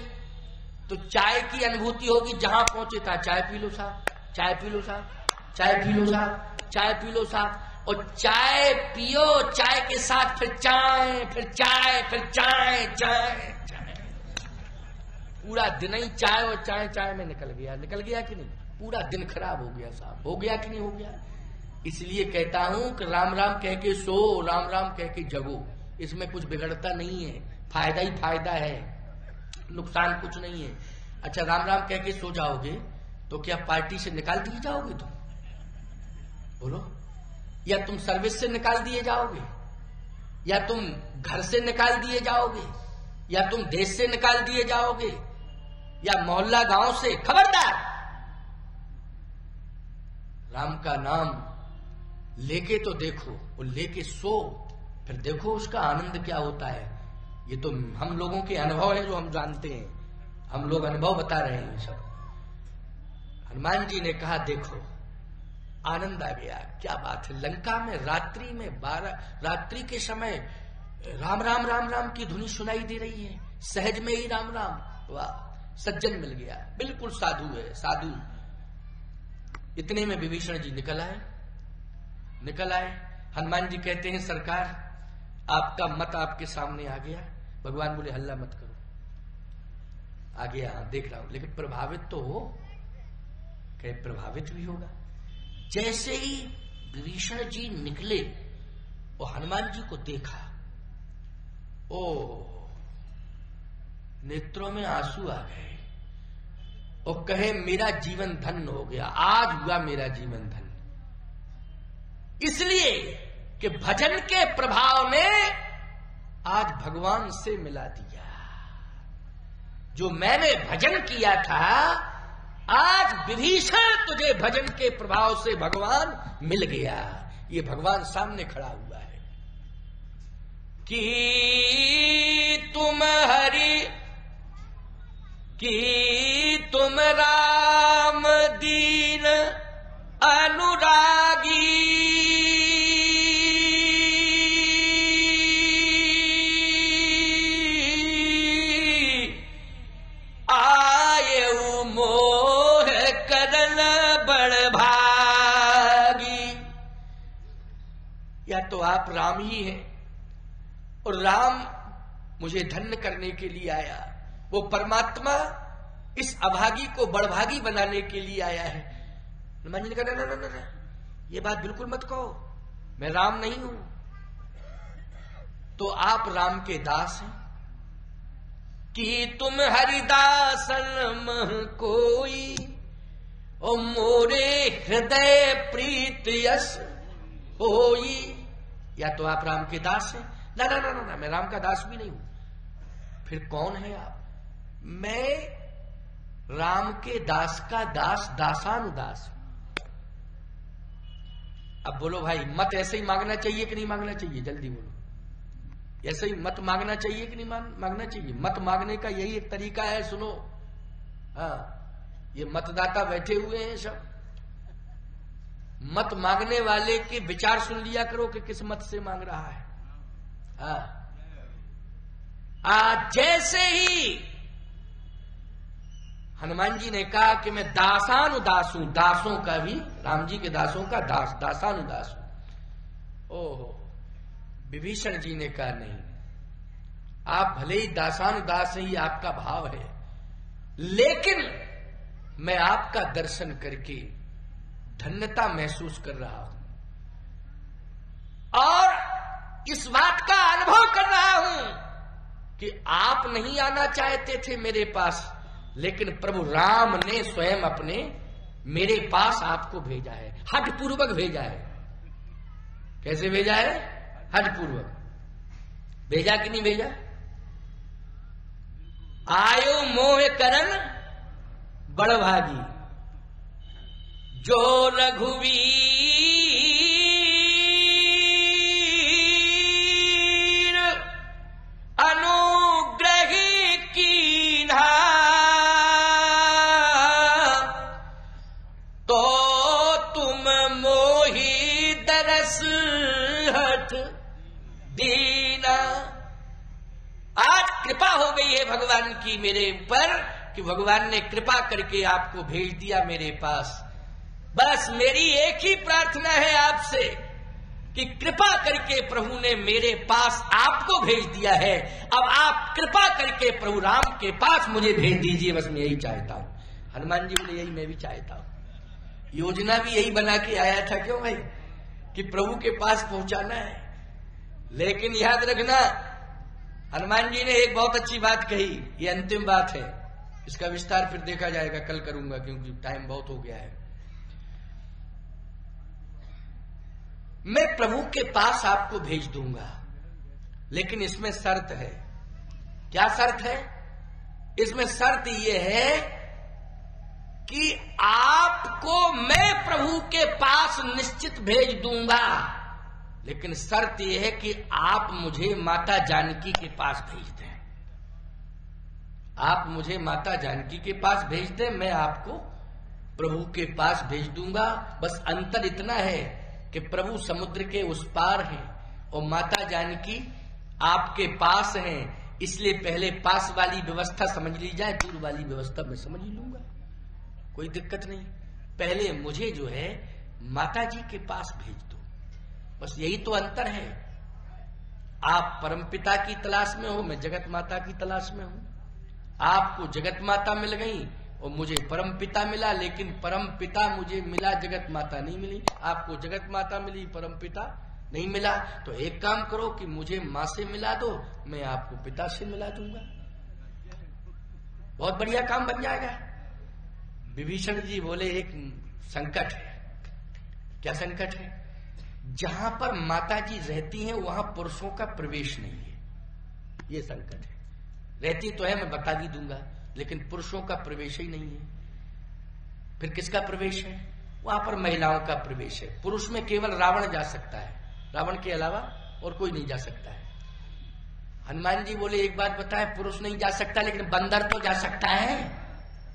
तो चाय की अनुभूति होगी, जहां पहुंचे था चाय पी लो साहब, चाय पी लो साहब, चाय पी लो साहब, चाय पी लो साहब। और चाय पियो, चाय के साथ फिर चाय, फिर चाय, फिर चाय, चाय चाय, पूरा दिन ही चाय और चाय चाय में निकल गया कि नहीं? पूरा दिन खराब हो गया साहब, हो गया कि नहीं हो गया? इसलिए कहता हूं कि राम राम कह के सो, राम राम कह के जगो, इसमें कुछ बिगड़ता नहीं है, फायदा ही फायदा है, नुकसान कुछ नहीं है। अच्छा राम राम कह के सो जाओगे तो क्या पार्टी से निकाल दिए जाओगे तुम? बोलो, या तुम सर्विस से निकाल दिए जाओगे, या तुम घर से निकाल दिए जाओगे, या तुम देश से निकाल दिए जाओगे, या मोहल्ला गांव से? खबरदार, राम का नाम लेके तो देखो, और लेके सो, फिर देखो उसका आनंद क्या होता है। ये तो हम लोगों के अनुभव है जो हम जानते हैं, हम लोग अनुभव बता रहे हैं सब। हनुमान जी ने कहा देखो आनंद आ गया, क्या बात है। लंका में रात्रि में 12 रात्रि के समय राम राम राम राम की धुनी सुनाई दे रही है, सहज में ही राम राम। वाह, सज्जन मिल गया, बिल्कुल साधु है, साधु। इतने में विभीषण जी निकल आए। हनुमान जी कहते हैं सरकार आपका मत आपके सामने आ गया। भगवान बोले हल्ला मत करो, आ गया, देख रहा हूं, लेकिन प्रभावित तो हो। कहे प्रभावित भी होगा। जैसे ही विभीषण जी निकले और हनुमान जी को देखा, ओ नेत्रों में आंसू आ गए और कहे मेरा जीवन धन्य हो गया, आज हुआ मेरा जीवन धन्य। इसलिए कि भजन के प्रभाव ने आज भगवान से मिला दिया। जो मैंने भजन किया था, आज विभीषण तुझे भजन के प्रभाव से भगवान मिल गया। ये भगवान सामने खड़ा हुआ है कि तुम हरि, कि तुम राम दीन अनुरागी, तो आप राम ही हैं, और राम मुझे धन्य करने के लिए आया। वो परमात्मा इस अभागी को बड़भागी बनाने के लिए आया है। हनुमान जी ने कहा ना ना ना, ये बात बिल्कुल मत कहो, मैं राम नहीं हूं। तो आप राम के दास हैं कि तुम हरिदासन मह कोई, ओ मोरे हृदय प्रीत यस होई। या तो आप राम के दास हैं, ना ना ना ना, मैं राम का दास भी नहीं हूं। फिर कौन है आप? मैं राम के दास का दास, दासानुदास। अब बोलो भाई, मत ऐसे ही मांगना चाहिए कि नहीं मांगना चाहिए? जल्दी बोलो, ऐसे ही मत मांगना चाहिए कि नहीं मांगना चाहिए? मत मांगने का यही एक तरीका है, सुनो। हाँ, ये मतदाता बैठे हुए हैं सब, मत मांगने वाले के विचार सुन लिया करो कि किस मत से मांग रहा है। जैसे ही हनुमान जी ने कहा कि मैं दासानुदास हूं, दासों का भी, राम जी के दासों का दास, दासानुदास हूं। ओहो, विभीषण जी ने कहा नहीं, आप भले ही दासानुदास हैं, ये आपका भाव है, लेकिन मैं आपका दर्शन करके धन्यता महसूस कर रहा हूं और इस बात का अनुभव कर रहा हूं कि आप नहीं आना चाहते थे मेरे पास, लेकिन प्रभु राम ने स्वयं अपने मेरे पास आपको भेजा है, हठ पूर्वक भेजा है। कैसे भेजा है? हठ पूर्वक भेजा कि नहीं भेजा? आयो मोह करन बड़भागी, जो रघुवीर अनुग्रह कीन्हा, तो तुम मोहि दरस हठ दीना। आज कृपा हो गई है भगवान की मेरे ऊपर कि भगवान ने कृपा करके आपको भेज दिया मेरे पास। बस मेरी एक ही प्रार्थना है आपसे कि कृपा करके प्रभु ने मेरे पास आपको भेज दिया है, अब आप कृपा करके प्रभु राम के पास मुझे भेज दीजिए, बस मैं यही चाहता हूं। हनुमान जी बोले यही मैं भी चाहता हूं, योजना भी यही बना के आया था, क्यों भाई, कि प्रभु के पास पहुंचाना है। लेकिन याद रखना, हनुमान जी ने एक बहुत अच्छी बात कही, ये अंतिम बात है, इसका विस्तार फिर देखा जाएगा, कल करूंगा क्योंकि टाइम बहुत हो गया है। मैं प्रभु के पास आपको भेज दूंगा, लेकिन इसमें शर्त है। क्या शर्त है? इसमें शर्त यह है कि आपको मैं प्रभु के पास निश्चित भेज दूंगा, लेकिन शर्त यह है कि आप मुझे माता जानकी के पास भेज दें। आप मुझे माता जानकी के पास भेज दें, मैं आपको प्रभु के पास भेज दूंगा। बस अंतर इतना है कि प्रभु समुद्र के उस पार हैं और माता जानकी आपके पास हैं, इसलिए पहले पास वाली व्यवस्था समझ ली जाए, दूर वाली व्यवस्था मैं समझ ही लूंगा, कोई दिक्कत नहीं। पहले मुझे जो है माता जी के पास भेज दो, बस यही तो अंतर है। आप परमपिता की तलाश में हो, मैं जगत माता की तलाश में हूं। आपको जगत माता मिल गई और मुझे परम पिता मिला, लेकिन परम पिता मुझे मिला, जगत माता नहीं मिली। आपको जगत माता मिली, परम पिता नहीं मिला, तो एक काम करो कि मुझे मां से मिला दो, मैं आपको पिता से मिला दूंगा, बहुत बढ़िया काम बन जाएगा। विभीषण जी बोले एक संकट है। क्या संकट है? जहां पर माता जी रहती हैं वहां पुरुषों का प्रवेश नहीं है, ये संकट है। रहती तो है, मैं बता भी दूंगा, लेकिन पुरुषों का प्रवेश ही नहीं है। फिर किसका प्रवेश है? वहां पर महिलाओं का प्रवेश है। पुरुष में केवल रावण जा सकता है, रावण के अलावा और कोई नहीं जा सकता है। हनुमान जी बोले एक बात बताए, पुरुष नहीं जा सकता लेकिन बंदर तो जा सकता है,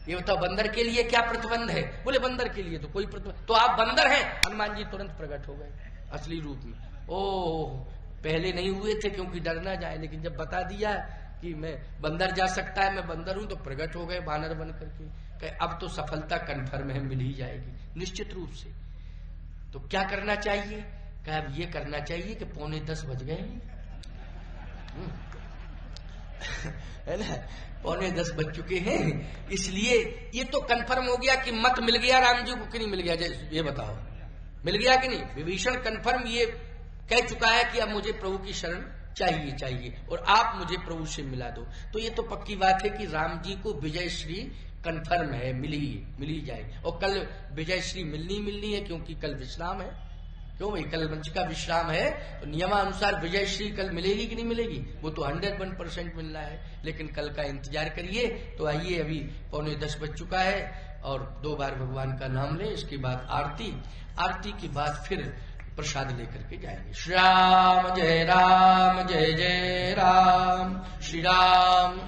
ये बताओ बंदर के लिए क्या प्रतिबंध है? बोले बंदर के लिए तो कोई प्रतिबंध, तो आप बंदर हैं। हनुमान जी तुरंत प्रकट हो गए असली रूप में। ओह, पहले नहीं हुए थे क्योंकि डर ना जाए, लेकिन जब बता दिया कि मैं बंदर जा सकता है, मैं बंदर हूं, तो प्रकट हो गए बानर बन करके। कहे अब तो सफलता कन्फर्म है, मिल ही जाएगी निश्चित रूप से। तो क्या करना चाहिए? कहा अब ये करना चाहिए कि 9:45 बज गए है ना, 9:45 बज चुके हैं, इसलिए ये तो कंफर्म हो गया कि मत मिल गया राम जी को कि नहीं मिल गया, ये बताओ मिल गया कि नहीं। विभीषण कंफर्म ये कह चुका है कि अब मुझे प्रभु की शरण चाहिए और आप मुझे प्रभु से मिला दो। तो ये तो पक्की बात है कि राम जी को विजय श्री कंफर्म है, मिल ही जाए। और कल विजय श्री मिलनी है, क्योंकि कल विश्राम है। क्यों भाई, कल मंच का विश्राम है, तो नियमानुसार विजय श्री कल मिलेगी कि नहीं मिलेगी, वो तो 101% मिलना है। लेकिन कल का इंतजार करिए। तो आइए, अभी 9:45 बज चुका है और 2 बार भगवान का नाम ले, इसके बाद आरती के बाद फिर प्रसाद लेकर के जाएंगे। श्री राम जय राम, जय जय राम, श्री राम।